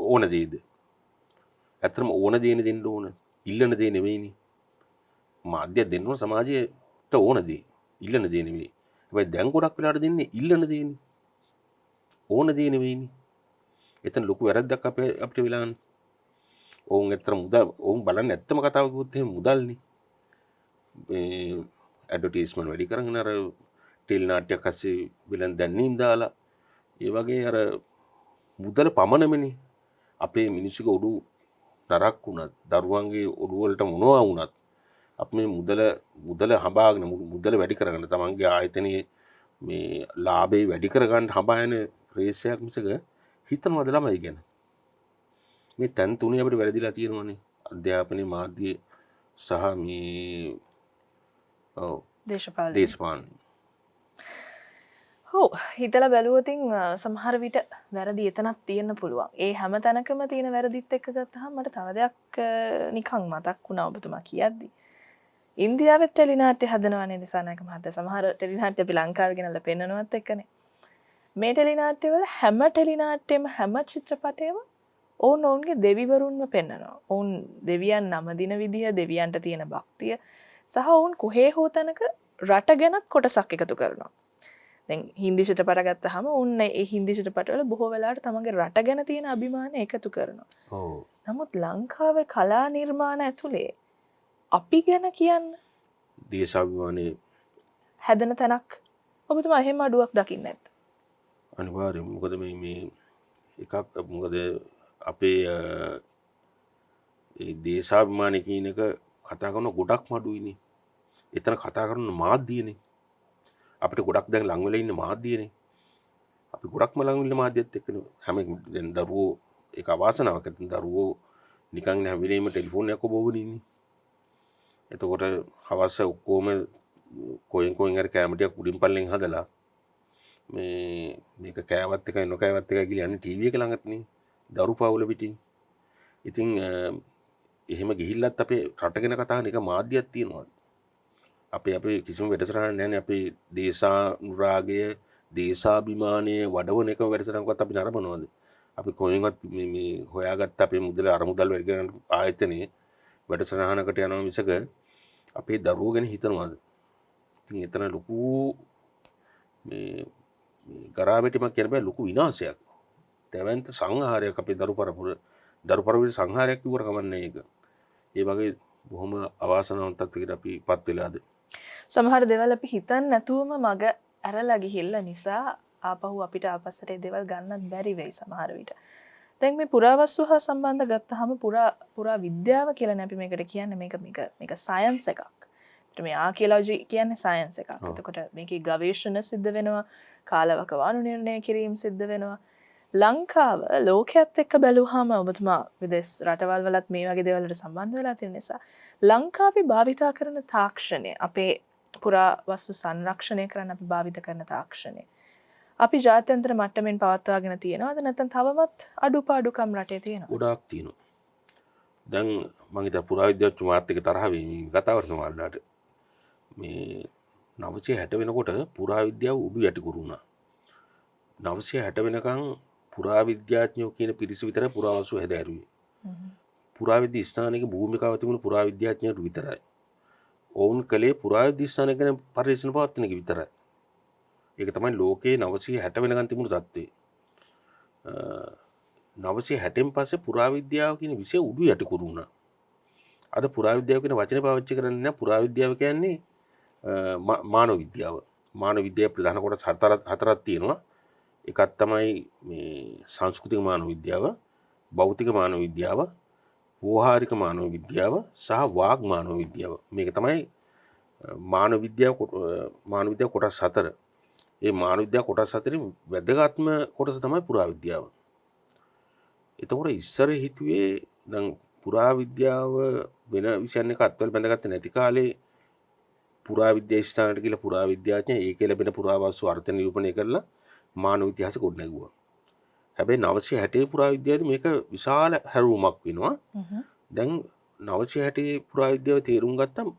ඕන දේද? ඇත්තටම ඕන දේන දෙන්න ඕන. ඉල්ලන දේ නෙවෙයිනේ. මාධ්‍ය දෙන්න ඕන සමාජයට ඕන දේ. ඉල්ලන දේ නෙවෙයි. හැබැයි දැන් ගොඩක් වෙලාට දෙන්නේ ඉල්ලන දේනේ. ඕන දේ නෙවෙයිනේ. එතන ලොකු වැරද්දක් අපිට වෙලානේ. ඔවුන් ඇත්තට මුදල් ඔවුන් බලන්නේ ඇත්තම කතාව කිව්වොත් එහෙම මුදල්නේ. මේ ඇඩ්වර්ටයිස්මන්ට් වැඩි කරගෙන අර ටෙලි නාට්‍යයක් අස්සේ විලන් දැන්වීම් දාලා ඒ වගේ අර මුදල පමණමනේ අපේ මිනිස්සුගේ ඔඩු නරක් වුණත් දරුවන්ගේ ඔඩු වලට මොනවා වුණත් අපි මේ මුදල හඹාගෙන මුදල වැඩි කරගන්න තමන්ගේ ආයතනයේ මේ ලාභේ වැඩි කරගන්න හඹායන රේසයක් මිසක හිතනවද ළමයි ගැන මේ තැන් තුනේ අපිට වැරදිලා තියෙනවානේ අධ්‍යාපනයේ මාධ්‍ය සහ මේ දේශපාලන හෝ හිතලා බැලුවතින් සමහර විට වැරදි එතනක් තියෙන්න පුළුවන්. ඒ හැම තැනකම තියෙන වැරදිත් එක්ක ගත්තහම මට තව දෙයක් නිකන් මතක් වුණා ඔබතුමා කියද්දි. ඉන්දියාවෙත් ටෙලි නාට්‍ය හදනවා නේද සානායක මහත්තයා. සමහර ටෙලි නාට්‍ය අපි ලංකාවේ ගෙනල්ලා පෙන්නනවත් එක්කනේ. මේ ටෙලි නාට්‍යවල හැම ටෙලි නාට්‍යෙම හැම චිත්‍රපටයේම ඔවුන්ගේ දෙවිවරුන්ව පෙන්නනවා. ඔවුන් දෙවියන් නම දින විදිය, දෙවියන්ට තියෙන භක්තිය සහ ඔවුන් කොහේ හෝ තැනක රට ගැනත් කොටසක් එකතු කරනවා. දැන් හින්දි චිත්‍රපට ගත්තාම ඔන්න ඒ හින්දි චිත්‍රපටවල බොහෝ වෙලාවට තමන්ගේ රට ගැන තියෙන අභිමානය එකතු කරනවා. ඔව්. නමුත් ලංකාවේ කලා නිර්මාණ ඇතුලේ අපි ගැන කියන්න දේශාභිමානයේ හැදෙන තැනක් ඔබතුමා එහෙම අඩුවක් දකින්නේ නැද්ද? අනිවාර්යයෙන් මොකද මේ එකක් මොකද අපේ ඒ දේශාභිමානය කියන එක කතා කරන ගොඩක් මඩුයිනේ. එතන කතා කරන මාධ්‍යනේ. අපිට ගොඩක් දැන් ලං වෙලා ඉන්න මාධ්‍යනේ. අපි ගොඩක්ම ලං වෙලා මාධ්‍යයත් එක්කනේ. හැම දැන් දරුවෝ ඒක අවාසනාවක්. දැන් දරුවෝ නිකන් හැම වෙලේම ටෙලිෆෝන් එකක් ඔබවගෙන ඉන්නේ. එතකොට හවස ඔක්කොම කොහෙන් හරි කැමරාවක් උඩින් පල්ලෙන් හදලා මේක කෑවත් එකයි නොකෑවත් එකයි කියලා යන්නේ ටීවී එක ළඟටනේ. දරු පවුල පිටින්. ඉතින් එහෙම ගිහිල්ලත් අපේ රට ගැන කතා කරන එක මාධ්‍යයක් තියෙනවා. අපේ කිසිම වැඩසටහනක් නැහැ. අපේ දේශානුරාගය, දේශාභිමානය වඩවන එක වැඩසටහනක්වත් අපි නරඹනවද? අපි කොහෙන්වත් මේ හොයාගත්ත අපේ මුදල අරමුදල් වැඩි කරන ආයතනයේ වැඩසටහනකට යනවා මිසක අපේ දරුවෝ ගැන හිතනවද? ඉතින් එතන ලොකු මේ ගරාබැටිමක් කියන බෑ ලොකු විනාශයක්. දැවැන්ත සංහාරයක් අපේ දරු පරපුර සංහාරයක් කිව්වට කමන්නේ ඒක. ඒ වගේ බොහොම අවාසනාවන්ත තත්ත්වයකට අපි පත් වෙලාද. සමහර දේවල් අපි හිතන්නේ නැතුවම මග ඇරලා ගිහිල්ලා නිසා ආපහු අපිට ආපස්සට ඒ දේවල් ගන්නත් බැරි වෙයි සමහර විට. දැන් මේ පුරාවස්තු හා සම්බන්ධ ගත්තාම පුරා විද්‍යාව කියලානේ අපි මේකට කියන්නේ මේක සයන්ස් එකක්. මේ ආකියොලොජි කියන්නේ සයන්ස් එකක්. එතකොට මේකේ ගවේෂණ සිද්ධ වෙනවා, කාලවකවානු නිර්ණය කිරීම සිද්ධ වෙනවා. ලංකාව ලෝකයේත් එක්ක බැලුවාම ඔබතුමා විදේශ රටවල් වලත් මේ වගේ දේවල් වලට සම්බන්ධ වෙලා තියෙන නිසා ලංකාවේ භාවිතා කරන තාක්ෂණය අපේ පුරාවස්තු සංරක්ෂණය කරන්න අපි භාවිත කරන තාක්ෂණය අපි ජාත්‍යන්තර මට්ටමින් පවත්වාගෙන තියෙනවද නැත්නම් තවමත් අඩුපාඩුකම් රටේ තියෙනවද? ගොඩාක් තියෙනවා. දැන් මම හිතා පුරාවිද්‍යාඥ මාත් එක්ක තරහ වෙමි කතා කරනවා වලට. මේ 960 වෙනකොට පුරාවිද්‍යාව උඩු යටි කරුණා. 960 වෙනකන් පුරාවිද්‍යාඥයෝ කියන පිරිස විතරයි පුරාවස්තු හැදෑරුවේ. පුරාවිද්‍යා ස්ථානයේ භූමිකාව තිබුණු පුරාවිද්‍යාඥයෝ විතරයි. ඔවුන් කලේ පුරාවිද්‍යා ස්ථානය ගැන පරීක්ෂණ පවත්වන එක විතරයි. ඒක තමයි ලෝකයේ 960 වෙනකන් තිබුණු තත්ත්වය. 960න් පස්සේ පුරාවිද්‍යාව කියන විෂය උඩු යටි කරුණා. අද පුරාවිද්‍යාව කියන වචනේ පාවිච්චි කරන්නේ නැහැ. පුරාවිද්‍යාව කියන්නේ මානව විද්‍යාව. මානව විද්‍යාව ප්‍රධාන කොටස් හතරක් තියෙනවා. එකක් තමයි මේ සංස්කෘතික මානව විද්‍යාව, භෞතික මානව විද්‍යාව, ව්‍යවහාරික මානව විද්‍යාව සහ වාග් මානව විද්‍යාව. මේක තමයි මානව විද්‍යාව කොටස් හතර. ඒ මානව විද්‍යාව කොටස් හතරේ වැදගත්ම කොටස තමයි පුරාවිද්‍යාව. එතකොට ඉස්සර හිතුවේ දැන් පුරාවිද්‍යාව වෙන විෂයන් එක අත්වල බැඳගත්තේ නැති කාලේ පුරාවිද්‍යා ස්ථානට ගිහලා පුරාවිද්‍යාඥය ඒකේ ලැබෙන පුරාවස්තු අර්ථ නිරූපණය කරලා මානව ඉතිහාස ගොඩනැගුවා. හැබැයි 960 පුරාවිද්‍යාවේදී මේක විශාල හැරවුමක් වෙනවා. දැන් 960 පුරාවිද්‍යාව තේරුම් ගත්තම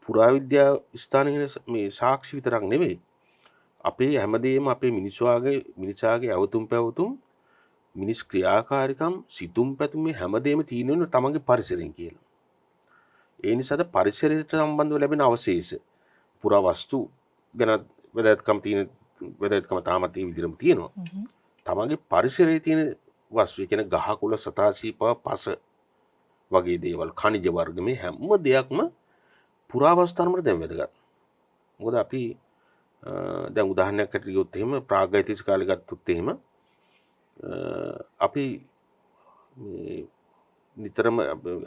පුරාවිද්‍යා ස්ථානයේ මේ සාක්ෂි විතරක් නෙවෙයි. අපේ හැමදේම අපේ මිනිසාගේ අවතුම් පැවතුම් මිනිස් ක්‍රියාකාරිකම් සිතුම් පැතුම් මේ හැමදේම තියෙන තමන්ගේ පරිසරයෙන් කියලා. ඒ නිසාද පරිසරයට සම්බන්ධව ලැබෙන අවශේෂ පුරාවස්තු ගැන වැදගත්කම තාමත් ඒ විදිහටම තියෙනවා. තමන්ගේ පරිසරයේ තියෙන වස්තු කියන ගහකොළ සතාසීප පස වගේ දේවල් ඛනිජ වර්ග මේ හැම දෙයක්ම පුරාවස්ථානවල දැන් වැදගත්. මොකද අපි දැන් උදාහරණයක් ඇටියට ගත්තොත් එහෙම ප්‍රාග්යිතිස් කාලේ ගත්තොත් එහෙම අපි මේ නිතරම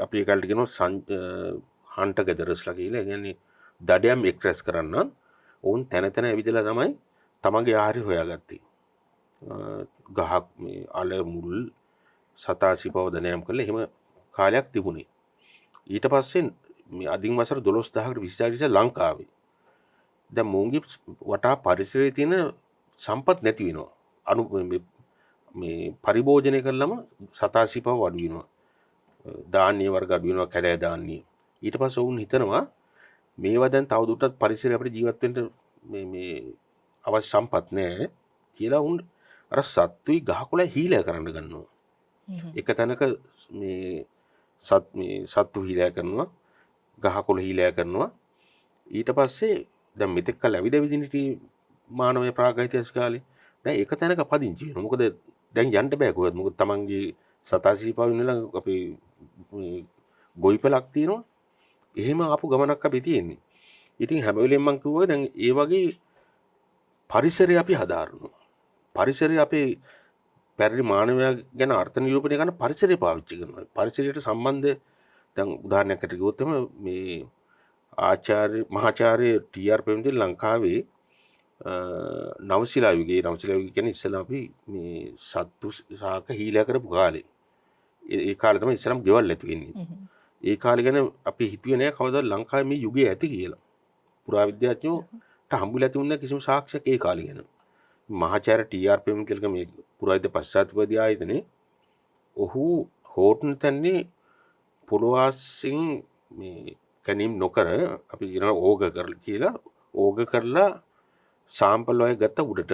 අපි ඒ කාලේ කියනවා හන්ටර් ගැදරර්ස්ලා කියලා. ඒ කියන්නේ දඩයම් එක්ට්‍රැස් කරන්න ඕන් තැන තැන ඇවිදලා තමයි තමන්ගේ ආහාරය හොයාගත්තේ. ගහක් මේ අල මුල් සතාසිපව දනයම් කරලා එහෙම කාලයක් තිබුණේ. ඊට පස්සේ මේ අදින් වසර 12000කට 20000කට ඉස්සෙල්ලා ලංකාවේ දැන් මොන්ගේ වටා පරිසරයේ තියෙන සම්පත් නැති වෙනවා. අනු මේ පරිභෝජනය කළාම සතාසිපව අඩු වෙනවා. ධාන්‍ය වර්ග අඩු වෙනවා, කැලෑ ධාන්‍ය. ඊට පස්සේ වුන් හිතනවා මේවා දැන් තවදුරටත් පරිසරය අපිට ජීවත් වෙන්න මේ අවශ්‍ය සම්පත් නැහැ කියලා උන් අර සත්තුයි ගහකොළ හීලෑ කරන්න ගන්නවා. එක තැනක මේ සත්තු හීලෑ කරනවා, ගහකොළ හීලෑ කරනවා. ඊට පස්සේ දැන් මෙතෙක් කල ඇවිද විදින හිටියේ මානවය ප්‍රාග්යිතිහාස කාලේ දැන් එක තැනක පදිංචි වෙනවා. මොකද දැන් යන්න බෑ කොහෙවත්. මොකද තමන්ගේ සතාසීපාව ඉන්නලා අපි ගොවිපලක් තියෙනවා. එහෙම ආපු ගමනක් අපි තියෙන්නේ. ඉතින් හැම වෙලෙම මම කිව්වා දැන් ඒ වගේ පරිසරය අපි හදාරනවා. පරිසරය අපේ පැරණි මානවයා ගැන අර්ථ නිරූපණය කරන පරිසරය පාවිච්චි කරනවා. පරිසරයට සම්බන්ධ දැන් උදාහරණයක් ඇටියට ගියොත් මේ මහාචාර්ය ටී.ආර්. ප්‍රේමචන්ද්‍ර ලංකාවේ නවශිලා යුගයේ කියන්නේ ඉස්සෙල්ලා අපි මේ සත්තු සාක හීලෑ කරපු කාලේ. ඒ කාලේ තමයි ඉස්සරම් ගෙවල් ඇති වෙන්නේ. ඒ කාලේ ගැන අපි හිතුවේ නෑ කවදාවත් ලංකාවේ මේ යුගය ඇති කියලා. පුරාවිද්‍යාඥයෝට හම්බුලා තිබුණේ කිසිම සාක්ෂියක් ඒ කාලේ ගැන. මහාචාර්ය ටී.ආර්. ප්‍රේමචන්ද්‍ර මේ පුරාවිද්‍ය පශ්චාත්පද ආයතනයේ ඔහු හෝටන් තන්නේ පොළොවාසින් මේ කැනීම් නොකර අපි කියනවා ඕග කරලා කියලා ඕග කරලා සාම්පල් වගේ ගත්ත උඩට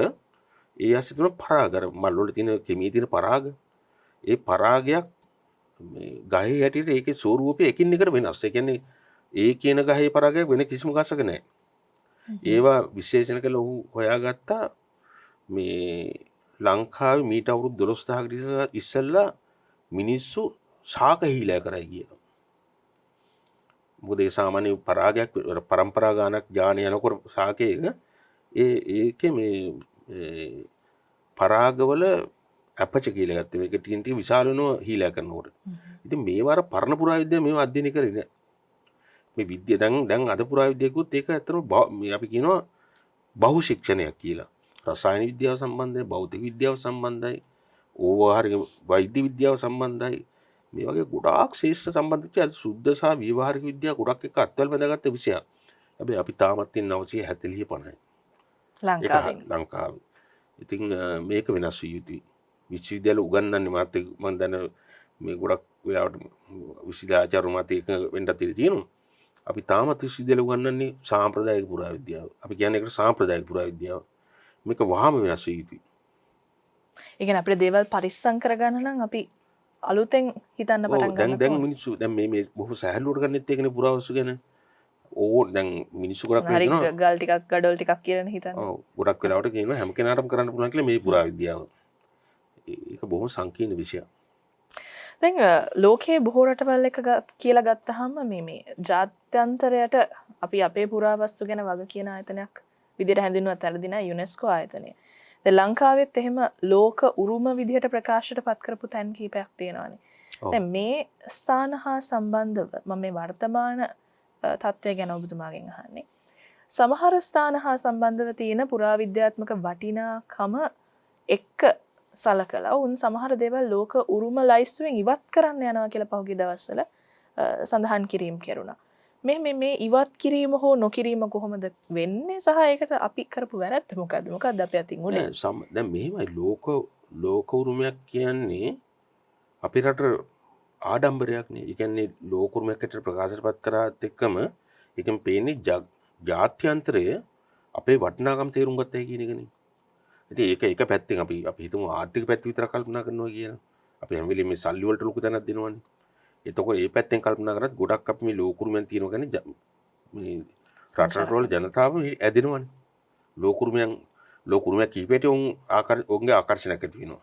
ඒ ඇස්සේ තුන පරාග මල් වල තියෙන කෙමී තියෙන පරාග ඒ පරාගයක් මේ ගහේ හැටියට ඒකේ ස්වරූපය එකින් එකට වෙනස්. ඒ කියන්නේ ඒ කියන ගහේ පරාගයක් වෙන කිසිම ගහක නැහැ. ඒවා විශේෂණ කළ ඔහු හොයාගත්තා මේ ලංකාවේ මීට අවුරුදු 12000කට ඉස්සෙල්ලා මිනිස්සු ශාක හීලෑ කරයි කියලා. මොකද ඒ සාමාන්‍ය පරාගයක් පරම්පරා ගානක් ඥාන යනකොට ශාකයක ඒකේ මේ පරාගවල අපච කියලා ගත්තේ මේක ටින් ටික විශාල වෙනවා හීලෑ කරනකොට. ඉතින් මේවාර පරණ පුරාවිද්‍යාව මේව අධ්‍යයනය කරේ නෑ. මේ විද්‍ය දැන් අද පුරාවිද්‍යාවකුත් ඒක ඇත්තටම අපි කියනවා බහු ශික්ෂණයක් කියලා. රසායන විද්‍යාව සම්බන්ධයි, භෞතික විද්‍යාව සම්බන්ධයි, ඕවාහාරික වෛද්‍ය විද්‍යාව සම්බන්ධයි. මේ වගේ ගොඩාක් ශේෂ්ත්‍ර සම්බන්ධ අද සුද්ධ සහ ව්‍යවහාරික විද්‍යාව ගොඩක් එක අත්වල බැඳගත්ත විෂයක්. හැබැයි අපි තාමත් ඉන්නේ 940 50යි. ලංකාවේ. ඉතින් මේක වෙනස් විය යුතුයි. විශ්වවිද්‍යාල උගන්වන්නේ මාත් මම දැන මේ ගොඩක් වෙලාවට විශ්වවිද්‍යාචාර්ය මාත් එක වෙන්නත් තියෙනවා. අපි තාමත් විශ්වවිද්‍යාල උගන්වන්නේ සාම්ප්‍රදායික පුරාවිද්‍යාව. අපි කියන්නේ ඒකට සාම්ප්‍රදායික පුරාවිද්‍යාව. මේක වහාම වෙනස් විය යුතුයි. ඒ කියන්නේ අපේ දේවල් පරිස්සම් කරගන්න නම් අපි අලුතෙන් හිතන්න පටන් ගන්නවා. දැන් මිනිස්සු දැන් මේ බොහෝ සහැල්ලුවට ගන්නෙත් ඒකනේ පුරාවස්තු ගැන. දැන් මිනිස්සු ගොඩක් වෙනවා ගල් ටිකක් ගඩොල් ටිකක් කියලා හිතන්නේ. ඔව් ගොඩක් වෙලාවට කියනවා හැම කෙනාටම කරන්න පුළුවන් කියලා මේ පුරාවිද්‍යාව. ඒක බොහොම සංකීර්ණ විෂයක්. දැන් ලෝකයේ බොහෝ රටවල් එක කියලා ගත්තාම මේ ජාත්‍යන්තරයට අපි අපේ පුරාවස්තු ගැන වග කියන ආයතනයක් විදිහට හැඳින්වුවත් වැරදි නෑ යුනෙස්කෝ ආයතනය. දැන් ලංකාවෙත් එහෙම ලෝක උරුම විදිහට ප්‍රකාශයට පත් කරපු තැන් කීපයක් තියෙනවානේ. දැන් මේ ස්ථාන හා සම්බන්ධව මම මේ වර්තමාන තත්ත්වය ගැන ඔබතුමාගෙන් අහන්නේ. සමහර ස්ථාන හා සම්බන්ධව තියෙන පුරාවිද්‍යාත්මක වටිනාකම එක්ක සලකලා උන් සමහර දේවල් ලෝක උරුම ලයිස්තුවෙන් ඉවත් කරන්න යනවා කියලා පහුගිය දවස්වල සඳහන් කිරීම කෙරුණා. මේ ඉවත් කිරීම හෝ නොකිරීම කොහොමද වෙන්නේ සහ ඒකට අපි කරපු වැරද්ද මොකද්ද? මොකද්ද අපි අතින් උනේ? දැන් මෙහෙමයි ලෝක උරුමයක් කියන්නේ අපේ රට ආඩම්බරයක් නේ. ඒ කියන්නේ ලෝක උරුමයක් හැටියට ප්‍රකාශයටපත් කරාත් එක්කම ඒකෙන් පේන්නේ ජාත්‍යන්තරය අපේ වටිනාකම් තේරුම් ගත්තයි කියන එකනේ. ඉතින් ඒක පැත්තෙන් අපි හිතමු ආර්ථික පැත්ත විතර කල්පනා කරනවා කියලා. අපි හැම වෙලේම මේ සල්ලි වලට ලොකු තැනක් දෙනවනේ. එතකොට මේ පැත්තෙන් කල්පනා කරත් ගොඩක් අපි මේ ලෝක උරුමයන් තියෙනවා කියන්නේ මේ රටවල ජනතාව ඇදෙනවනේ. ලෝක උරුමයක් කීපයට උන්ගේ ආකර්ෂණයක් ඇති වෙනවා.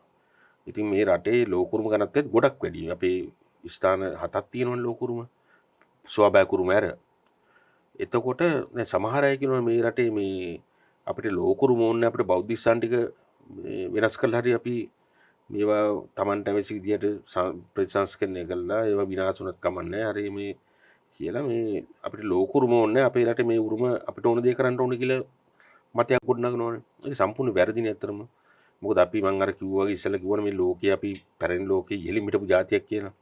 ඉතින් මේ රටේ ලෝකුරුම ගණත්තෙත් ගොඩක් වැඩි. අපේ ස්ථාන 7ක් තියෙනවනේ ලෝකුරුම. ස්වාභාවික උරුම ඇර. එතකොට දැන් සමහර අය කියනවා මේ රටේ මේ අපිට ලෝකුරුම ඕනේ අපිට බෞද්ධ ස්ථාන ටික වෙනස් කළා හරි අපි මේවා Tamanට අවශ්‍ය විදියට ප්‍රතිසංස්කරණය කළා ඒවා විනාශ වුණත් කමන්නේ හරි මේ කියලා මේ අපිට ලෝකුරුම ඕනේ අපේ රටේ මේ උරුම අපිට ඕන දේ කරන්න ඕනේ කියලා මතයක් ගොඩනගනවානේ. ඒක සම්පූර්ණ වැරදිනේ ඇත්තටම. මොකද අපි මං අර කිව්වා වගේ ඉස්සෙල්ලා කිව්වනේ මේ ලෝකේ අපි පැරණි ලෝකේ ඉහළින් හිටපු ජාතියක් කියලා.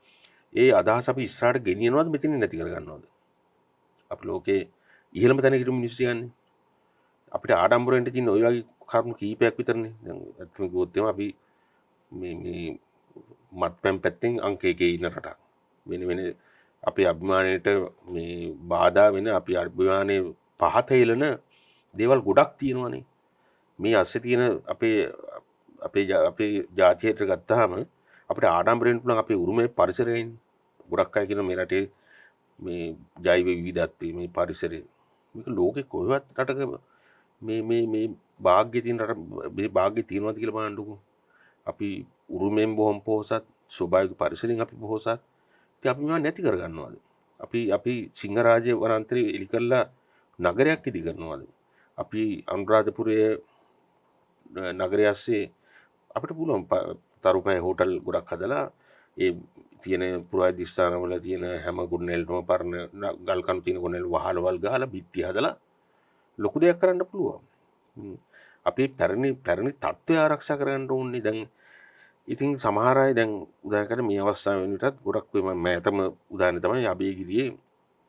ඒ අදහස අපි ඉස්සරහට ගෙනියනවද මෙතනින් නැති කරගන්නවද? අපි ලෝකේ ඉහළම තැනක හිටපු මිනිස්සු කියන්නේ. අපිට ආඩම්බරෙන්ට තියෙන ওই වගේ කරුණු කීපයක් විතරනේ. දැන් ඇත්තම කිව්වොත් එහම අපි මේ මත්පැන් පැත්තෙන් අංක එකේ ඉන්න රටක්. වෙන අපේ අභිමානයට මේ බාධා වෙන අපි අභිමානයේ පහත හෙලන දේවල් ගොඩක් තියෙනවානේ. මේ අස්සේ තියෙන අපේ ජාතියට ගත්තාම අපිට ආඩම්බරෙන් පුළුවන් අපේ උරුමයේ පරිසරයෙන් ගොඩක් අය කියන මේ රටේ මේ ජෛව විවිධත්වය මේ පරිසරය මේක ලෝකේ කොහෙවත් රටක මේ භාග්‍ය තියෙන රට මේ භාග්‍ය තියෙනවද කියලා බලන්නකෝ. අපි උරුමයෙන් බොහොම පොහොසත් ස්වභාවික පරිසරයෙන් අපි පොහොසත්. ඉතින් අපි මේවා නැති කරගන්නවාද? අපි සිංහරාජ්‍ය වනාන්තරේ එලි කරලා නගරයක් ඉදි කරනවාද? අපි අනුරාධපුරයේ නගරය ඇස්සේ අපිට පුළුවන් තරුපය හෝටල් ගොඩක් හදලා ඒ තියෙන පුරාවිද්‍ය ස්ථානවල තියෙන හැම ගොඩනැල්ලටම පරණ ගල් කණු තියෙන ගොඩනැල් වහලවල් ගහලා බිත්ති හදලා ලොකු දෙයක් කරන්න පුළුවන්. අපේ පැරණි තත්ත්වය ආරක්ෂා කරගන්න ඕනේ. දැන් ඉතින් සමහර අය දැන් උදාහරණයකට මේ අවස්ථාව වෙනටත් ගොඩක් මම මෑතම උදාහරණය තමයි අබේගිරියේ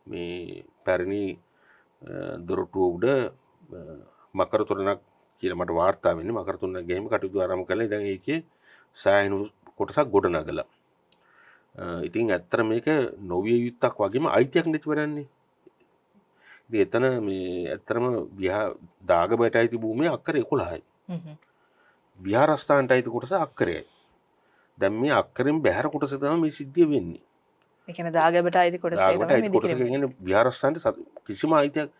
මේ පැරණි දොරටුව උඩ මකර තොරණක් කියලා මට වාර්තා වෙන්නේ. මකර තොරණ ගේම කටයුතු ආරම්භ කළා. දැන් ඒකේ සෑහෙන කොටසක් ගොඩනගලා. ඉතින් ඇත්තට මේක නොවිය යුත්තක් වගේම අයිතියක් නැති වෙනන්නේ. ඉතින් එතන මේ ඇත්තටම දාගබයට අයිති භූමිය අක්කර 11යි. විහාරස්ථානට අයිති කොටස අක්කරයයි. දැන් මේ අක්කරෙන් බැහැර කොටස තමයි මේ සිද්ධිය වෙන්නේ. ඒ කියන්නේ දාගබට අයිති කොටස තමයි කොටස කියන්නේ විහාරස්ථානට කිසිම අයිතියක්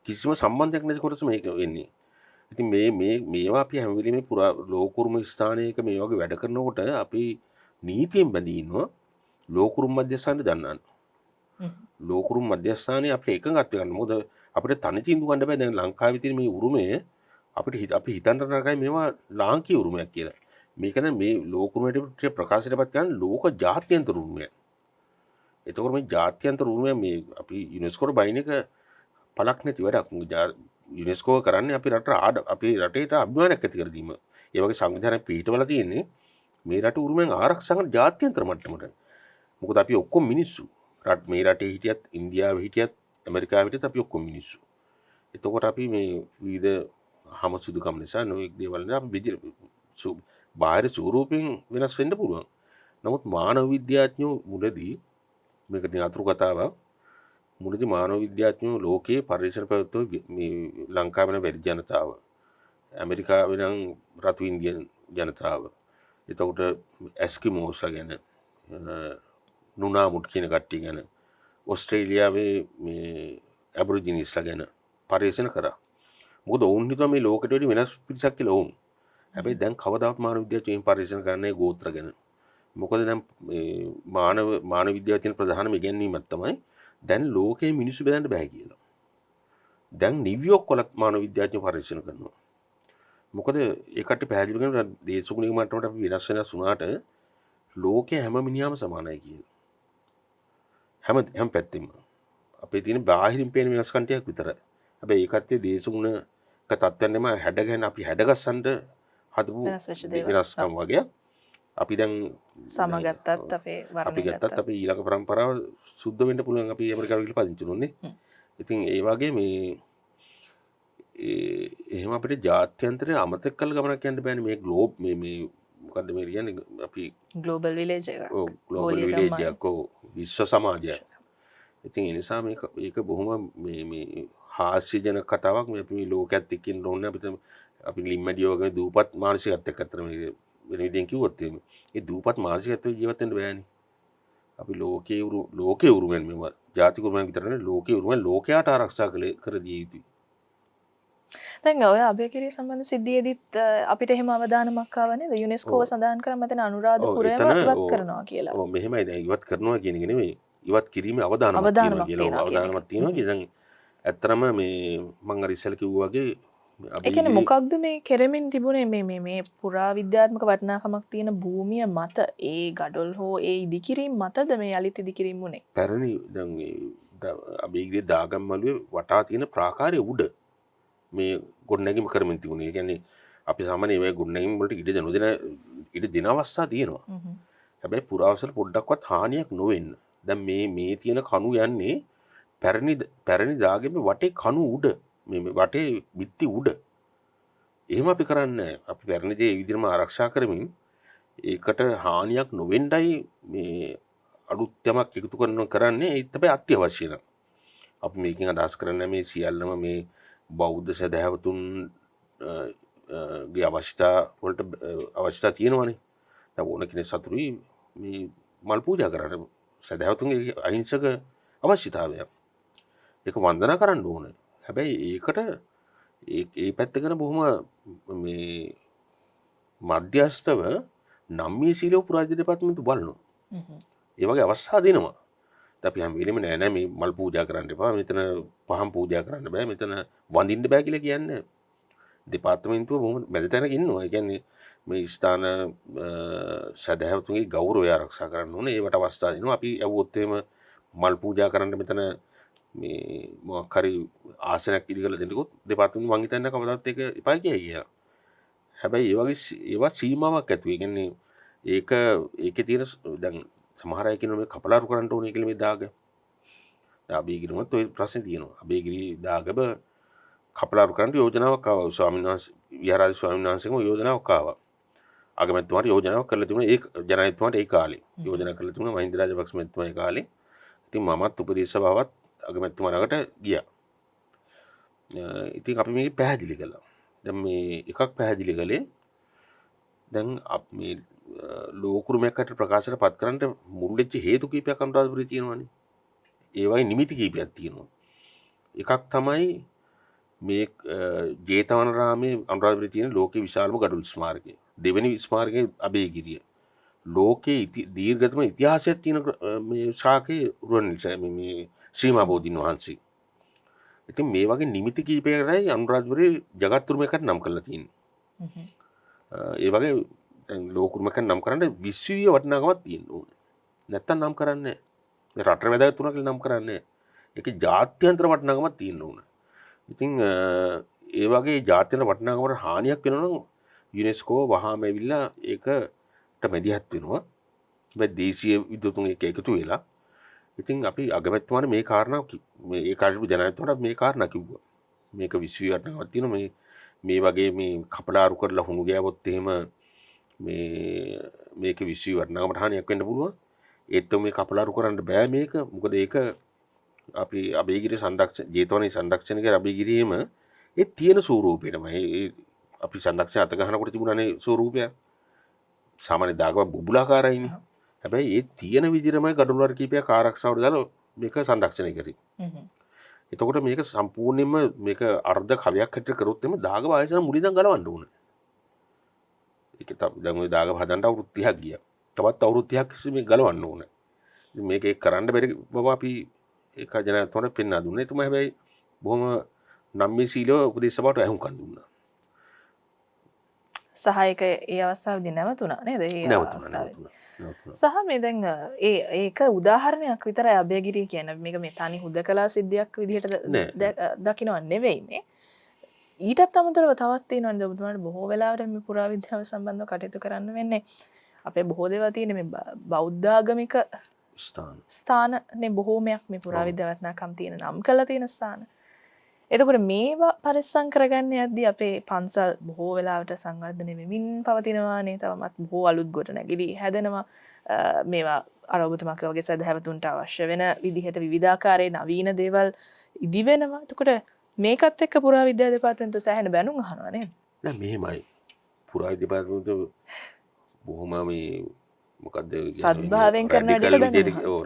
කිසිම සම්බන්ධයක් නැති කොටස මේක වෙන්නේ. ඉතින් මේවා අපි හැම වෙලෙම පුරා ලෝකුරුම ස්ථානයක මේ වගේ වැඩ කරනකොට අපි නීතියෙන් බැඳී ඉන්නවා ලෝකුරුම් මධ්‍යස්ථානට දන්නන්න. ලෝකුරුම් මධ්‍යස්ථානයේ අපිට එකඟත් වෙන්න. මොකද අපිට තනි තීන්දුව ගන්න බෑ. දැන් ලංකාවේ තියෙන මේ උරුමය අපි හිතන්න නරකයි මේවා ලාංකීය උරුමයක් කියලා. මේක දැන් මේ ලෝකුරුමයට ප්‍රකාශයටපත් කරන ලෝක ජාත්‍යන්තර උරුමයක්. එතකොට මේ ජාත්‍යන්තර උරුමය මේ අපි යුනෙස්කෝට බයින් එක පළක් නැති වැඩක්. යුනෙස්කෝ කරන්නේ අපේ රටේට අභිමානයක් ඇති කර දීම. ඒ වගේ සංවිධානයක් පිටවල තියෙන්නේ මේ රට උරුමෙන් ආරක්ෂා කරන ජාත්‍යන්තර මට්ටමට. මොකද අපි ඔක්කොම මිනිස්සු. මේ රටේ හිටියත් ඉන්දියාවේ හිටියත් ඇමරිකාවේ හිටියත් අපි ඔක්කොම මිනිස්සු. එතකොට අපි මේ විවිධ හම සුදුකම් නිසා නොයෙක් දේවල් නිසා අපි බාහිර ස්වරූපයෙන් වෙනස් වෙන්න පුළුවන්. නමුත් මානව විද්‍යාඥයෝ මුලදී මේක නියතුරු කතාවක්. මුලදී මානව විද්‍යාඥයෝ ලෝකයේ පරිශන පැවැත්වුව මේ ලංකාවේ වෙන වැඩි ජනතාව, ඇමරිකාවේ නම් රතු ඉන්දියන් ජනතාව, එතකොට ඇස්කිමෝස්ලා ගැන, නුනාමුට් කියන කට්ටිය ගැන, ඕස්ට්‍රේලියාවේ මේ ඇබොරිජිනිස්ලා ගැන පරිශන කරා. මොකද ඔවුන් හිතුවා මේ ලෝකෙට වඩා වෙනස් පිරිසක් කියලා ඔවුන්. හැබැයි දැන් කවදාවත් මානව විද්‍යාඥයෝ පරිශන කරන්නේ ගෝත්‍ර ගැන. මොකද දැන් මානව විද්‍යාවේ තියෙන ප්‍රධානම ඉගැන්වීමක් තමයි දැන් ලෝකයේ මිනිස්සු බෙදන්න බෑ කියලා. දැන් නිව්යෝක් වල මානව විද්‍යාඥයෝ පරීක්ෂණ කරනවා. මොකද ඒකට පැහැදිලි කරන දේශගුණික මට්ටමට අපි වෙනස් වුණාට ලෝකයේ හැම මිනිහාම සමානයි කියලා. හැම පැත්තෙම. අපේ තියෙන බාහිරින් පේන වෙනස්කම් ටිකක් විතරයි. හැබැයි ඒකත් දේශගුණක තත්ත්වයන් නෙම හැඩගෙන අපි හැඩගස්සන්න හදපු වෙනස්කම් වගේ. අපි දැන් සමගත්තත් අපේ අපි ගත්තත් අපි ඊළඟ પરම්පරාව සුද්ධ වෙන්න පුළුවන් අපි ඇමරිකාවට ගිහලා පදිංචි වුණොත් නේ. ඉතින් ඒ වගේ එහෙම අපිට ජාත්‍යන්තරය අමතක කරලා ගමනක් යන්න බෑනේ. මේ ග්ලෝබ් මේ මොකද්ද මේ කියන්නේ අපි ග්ලෝබල් විලේජ් එක. ඔව් ග්ලෝබල් විලේජ් එක විශ්ව සමාජයක්. ඉතින් ඒ නිසා මේක බොහොම මේ හාස්‍යජනක කතාවක්. අපි මේ ලෝකයේත් එක්ක ඉන්න ඕනේ. අපි ලිම්මැඩියෝ වගේ දූපත් මානසිකත්වයක් අතර මේ වෙන විදිහෙන් කිව්වොත් ඒ දූපත් මානසිකත්වයේ ජීවත් වෙන්න බෑනේ. අපි ලෝකයේ උරුමෙන් මේවා ජාතික උරුමෙන් විතර නෙවෙයි ලෝකයේ උරුමෙන් ලෝකයට ආරක්ෂා කර දිය යුතුයි. දැන් ඔය අභයගිරිය සම්බන්ධ සිද්ධියේදීත් අපිට එහෙම අවදානමක් ආව නේද? යුනෙස්කෝව සඳහන් කරා මතන අනුරාධපුරයම ඉවත් කරනවා කියලා. ඔව් මෙහෙමයි දැන් ඉවත් කරනවා කියන එක නෙමෙයි. ඉවත් කිරීමේ අවදානමක් තියෙනවා කියලා. අවදානමක් තියෙනවා කියලා. දැන් ඇත්තරම මේ මම අර ඉස්සෙල්ලා කිව්වා වගේ ඒ කියන්නේ මොකක්ද මේ කෙරෙමින් තිබුණේ මේ පුරා විද්‍යාත්මක වටිනාකමක් තියෙන භූමිය මත ඒ ගඩොල් හෝ ඒ ඉදිකිරීම මතද මේ යලිත් ඉදිකිරීම වුණේ? පැරණි දැන් අභයගිරිය දාගම් මළුවේ වටා තියෙන ප්‍රාකාරයේ උඩ මේ ගොඩනැගීම කරමින් තිබුණේ. ඒ කියන්නේ අපි සාමාන්‍ය මේ ගොඩනැගීම් වලට ඉඩ දෙන අවස්ථා තියෙනවා. හැබැයි පුරාවසල පොඩ්ඩක්වත් හානියක් නොවෙන්න. දැන් මේ තියෙන කණු යන්නේ පැරණි දාගෙම වටේ කණු උඩ මේ වටේ බිත්ති උඩ. එහෙම අපි කරන්නේ අපි පැරණි දේ ඒ විදිහම ආරක්ෂා කරමින් ඒකට හානියක් නොවෙන්නයි මේ අලුත් යමක් එකතු කරන්නේ ඒ තමයි අත්‍යවශ්‍ය නම්. අපි මේකෙන් අදහස් කරන්නේ මේ සියල්ලම මේ බෞද්ධ සදහැවතුන් ගේ අවශ්‍යතා තියෙනවනේ. දැන් ඕන කෙනෙක් සතුරුයි මේ මල් පූජා කරන්න සදහැවතුන්ගේ අහිංසක අවශ්‍යතාවයක්. ඒක වන්දනා කරන්න ඕනේ. හැබැයි ඒකට ඒ පැත්ත ගැන බොහොම මේ මධ්‍යස්ථව නම්මිය සීලව පුරාජ්‍ය දෙපාර්තමේන්තුව බලනවා. ඒ වගේ අවස්ථා දෙනවා. අපි හැම වෙලෙම නෑ මේ මල් පූජා කරන්න එපා. මෙතන පහන් පූජා කරන්න බෑ. මෙතන වඳින්න බෑ කියලා කියන්නේ. දෙපාර්තමේන්තුව බොහොම මැද තැනක ඉන්නවා. ඒ කියන්නේ මේ ස්ථාන සදහැවතුන්ගේ ගෞරවය ආරක්ෂා කරන්න ඕනේ. ඒවට අවස්ථා දෙනවා. අපි යවුවොත් එහෙම මල් පූජා කරන්න මෙතන මේ මොකක් හරි ආසනයක් ඉදි කරලා දෙන්නකොත් දෙපාර්තමේන්තුව මං හිතන්නේ කවදාවත් ඒක එපා කියයි කියලා. හැබැයි ඒ වගේ ඒවා සීමාවක් ඇතුව. ඒ කියන්නේ ඒකේ තියෙන දැන් සමහර අය කියනවා මේ කපලාරු කරන්න ඕනේ කියලා මේ දාග. දැන් අභයගිරියමත් ওই ප්‍රශ්නේ තියෙනවා. අභයගිරි දාගම කපලාරු කරන්න යෝජනාවක් ආවා. ස්වාමීන් වහන්සේ විහාරාධි ස්වාමීන් වහන්සේම යෝජනාවක් ආවා. අගමැතිතුමාට යෝජනාවක් කරලා තිබුණා ඒ ජනාධිපතිතුමාට ඒ කාලේ. යෝජනා කරලා තිබුණා මහින්ද රාජපක්ෂ මැතිතුමා ඒ කාලේ. ඉතින් මමත් උපදේශ සභාවත් අගමැතිතුමා ළඟට ගියා. ඉතින් අපි මේක පැහැදිලි කළා. දැන් මේ එකක් පැහැදිලි කළේ දැන් මේ ලෝකුරුමයකට ප්‍රකාශයට පත් කරන්න මුල් වෙච්ච හේතු කීපයක් අනුරාධපුරේ තියෙනවානේ. ඒ වගේ නිමිති කීපයක් තියෙනවා. එකක් තමයි මේ ජේතවනාරාමේ අනුරාධපුරේ තියෙන ලෝකේ විශාලම ගඩොල් ස්මාරකය. දෙවෙනි ස්මාරකයේ අභයගිරිය. ලෝකේ දීර්ඝතම ඉතිහාසයක් තියෙන මේ ශාකයේ රුවන්වැලි මේ ශ්‍රීමා බෝධීන් වහන්සේ. ඉතින් මේ වගේ නිමිති කීපයකටයි අනුරාධපුරේ ජගත් උරුමයකට නම් කරලා තියෙන්නේ. ඒ වගේ ලෝකුරුමකට නම් කරන්න විශ්වීය වටිනාකමක් තියෙන්න ඕනේ. නැත්තම් නම් කරන්නේ මේ රටේ වැදගත් තුනක් නම් කරන්නේ. ඒකේ ජාත්‍යන්තර වටිනාකමක් තියෙන්න ඕනේ. ඉතින් ඒ වගේ ජාත්‍යන්තර වටිනාකමකට හානියක් වෙනවා නම් යුනෙස්කෝ වහාම ඇවිල්ලා ඒකට මැදිහත් වෙනවා. හැබැයි දේශීය විද්වතුන් එක එකතු වෙලා ඉතින් අපි අගමැතිතුමාට මේ කාරණා මේ ඒ කාලේ ජනාධිපතිතුමාට මේ කාරණා කිව්වා. මේක විශ්වීය වටිනාකමක් තියෙනවා මේ වගේ මේ කපලාරු කරලා හුණු ගෑවොත් එහෙම මේක විශ්වීය වටිනාකමට හානියක් වෙන්න පුළුවන්. ඒත් මේ කපලාරු කරන්න බෑ මේක. මොකද ඒක අපි අභයගිරිය ජේතවනයේ සංරක්ෂණය කර අභයගිරියේම ඒ තියෙන ස්වරූපෙටමයි අපි සංරක්ෂණ අත ගන්නකොට තිබුණානේ ස්වරූපය. සාමාන්‍ය දාගම බුබුලාකාරයිනේ. හැබැයි ඒ තියෙන විදිහමයි ගඩොල් වර්ග කීපයක් ආරක්ෂාවට දාලා මේක සංරක්ෂණය කරේ. එතකොට මේක සම්පූර්ණයෙන්ම මේක අර්ධ කවයක් හැටියට කරොත් එimhe දාගම ආයතන මුලින්ම ගලවන්න ඕනේ. ඒක දැන් ওই දාගම හදන්න අවුරුදු 30ක් ගියා. තවත් අවුරුදු 30ක් මේක ගලවන්න ඕනේ. ඉතින් මේක කරන්න බැරි බව අපි ඒක ජනාධිපතිතුමාට පෙන්වා දුන්නා. එතුමා හැබැයි බොහොම නම්මී සීලව උපදේශ සභාවට ඇහුම්කන් දුන්නා. සහායක ඒ අවස්ථාවේදී නැවතුණා නේද? ඒ අවස්ථාවේදී. සහ මේ දැන් ඒක උදාහරණයක් විතරයි අභයගිරිය කියන්නේ. මේක මේ තනි හුදකලා සිද්ධියක් විදිහට දකින්නව නෙවෙයි මේ. ඊටත් අමතරව තවත් තියෙනවානේ ඔබතුමාට බොහෝ වෙලාවට මේ පුරාවිද්‍යාව සම්බන්ධව කටයුතු කරන්න වෙන්නේ. අපේ බොහෝ දේවල් තියෙන මේ බෞද්ධාගමික ස්ථානනේ බොහෝමයක් මේ පුරාවිද්‍යාව වටිනාකම් තියෙන නම් කළා තියෙන ස්ථාන. එතකොට මේවා පරිස්සම් කරගන්න යද්දී අපේ පන්සල් බොහෝ වෙලාවට සංවර්ධනය වෙමින් පවතිනවානේ. තවමත් බොහෝ අලුත් ගොඩනැගිලි හැදෙනවා. මේවා අර ඔබතුමා වගේ සදහැවතුන්ට අවශ්‍ය වෙන විදිහට විවිධාකාරයේ නවීන දේවල් ඉදි වෙනවා. එතකොට මේකත් එක්ක පුරාවිද්‍යා දෙපාර්තමේන්තුව සෑහෙන බැනුම් අහනවා නේද? නෑ මෙහෙමයි. පුරාවිද්‍යා දෙපාර්තමේන්තුව බොහොම මේ මොකද්ද සද්භාවයෙන් කරන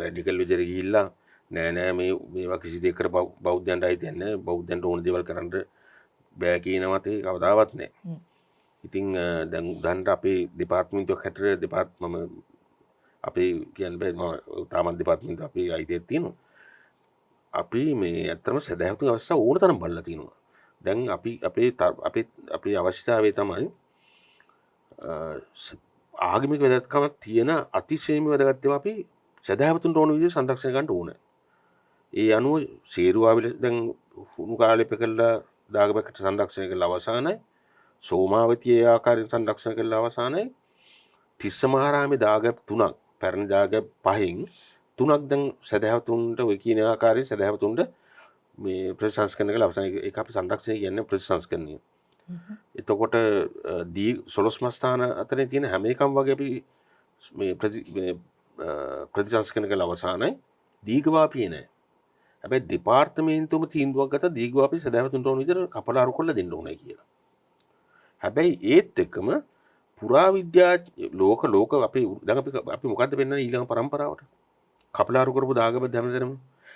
රැඩිකල් විදිහට ගිහිල්ලා නෑ මේවා කිසි දෙයකට බෞද්ධයන්ට අයිතියක් නෑ. බෞද්ධයන්ට ඕන දේවල් කරන්න බෑ කියන මතේ කවදාවත් නැහැ. ඉතින් දැන් උදාහරණට අපේ දෙපාර්තමේන්තුවක් හැටියට මම අපේ කියන්න බෑ මම තාමත් දෙපාර්තමේන්තුව අපේ අයිතියක් තියෙනවා. අපි මේ ඇත්තම සදහැවතුන් අවස්ථා ඕන තරම් බලලා තියෙනවා. දැන් අපි අපේ අවශ්‍යතාවය තමයි ආගමික වැදගත්කමක් තියෙන අතිශයම වැදගත් ඒවා අපි සදහැවතුන්ට ඕන විදිහට සංරක්ෂණය ගන්න ඕනේ. ඒ අනුව සේරුවාවිල දැන් හුණු කාලෙප කළා දාගබකට සංරක්ෂණය කළා අවසానයි. සෝමාවතිය ඒ ආකාරයෙන් සංරක්ෂණය කළා අවසానයි. තිස්ස මහරාමේ දාගබ 3ක් පැරණි දාගබ 5න් 3ක් දැන් සදහැවතුන්ට ඔය කියන ආකාරයෙන් සදහැවතුන්ට මේ ප්‍රතිසංස්කරණය කළා අවසානයේ ඒක අපි සංරක්ෂණය කියන්නේ ප්‍රතිසංස්කරණය. එතකොට සොළොස්ම ස්ථාන අතරේ තියෙන හැම එකම වගේ අපි මේ ප්‍රතිසංස්කරණය කළ අවසානයි දීඝවාපියේ නැහැ. හැබැයි දෙපාර්තමේන්තුවම තීන්දුවක් ගත්තා දීඝවාපිය සදහැවතුන්ට ඕන විදිහට කපලා අරු කරලා දෙන්න ඕනේ කියලා. හැබැයි ඒත් එක්කම පුරාවිද්‍යා ලෝක අපි දැන් අපි මොකද්ද වෙන්නේ ඊළඟ පරම්පරාවට? කපලා අරු කරපු දාගබ හැමදෙරම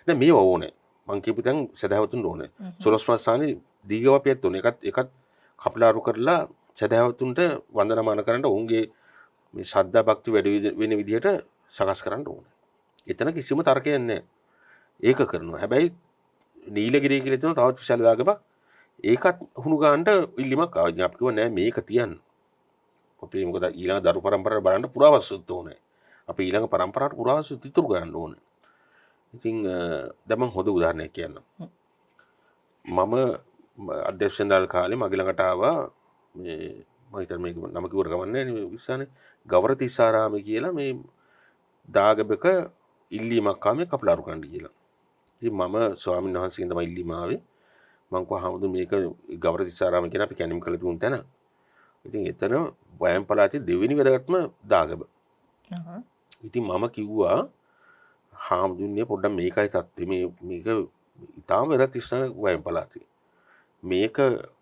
නෑ මේව ඕනේ. මං කියපු දැන් සදහැවතුන්ට ඕනේ. සොළොස්ම ස්ථානේ දීඝවාපියත් ඕනේ. ඒකත් කපලා අරු කරලා සදහැවතුන්ට වන්දනාමාන කරන්න ඔවුන්ගේ මේ ශ්‍රද්ධා භක්ති වැඩි වෙන විදිහට සකස් කරන්න ඕනේ. එතන කිසිම තර්කයක් නැහැ. ඒක කරනවා. හැබැයි නීලගිරිය කියලා තියෙන තවත් විශාල දාගබක් ඒකත් හුණු ගන්නට ඉල්ලීමක් ආවා. ඉතින් අපි කිව්වා නෑ මේක තියන්න. අපි මොකද ඊළඟ දරු පරම්පරාවට බලන්න පුරාවස්තුත් ඕනේ. අපි ඊළඟ පරම්පරාවට පුරාවස්තු ඉතුරු කරන්න ඕනේ. ඉතින් දැන් මම හොඳ උදාහරණයක් කියන්නම්. මම අධ්‍යක්ෂණාල කාලේ මගේ ළඟට ආවා මේ මම හිතන්නේ මේක නම කිව්වට ගමන්නේ නැහැ නේ විශ්වානේ ගවරතිස්සාරාම කියලා මේ දාගබක ඉල්ලීමක් ආවේ කපලා අරු කරන්න කියලා. ඉතින් මම ස්වාමීන් වහන්සේගෙන් තමයි ඉල්ලීම ආවේ. මං කිව්වා හාමුදුරුවෝ මේක ගවරතිස්සාරාම කියන අපි කැණීම් කළ තිබුණ තැන. ඉතින් එතන වයම් පළාතේ දෙවෙනි වැදගත්ම දාගබ. ඉතින් මම කිව්වා හාමුදුරනේ පොඩ්ඩක් මේකයි තත්ත්වය මේක ඉතාම වැදගත් ස්ථාන වයම් පළාතේ. මේක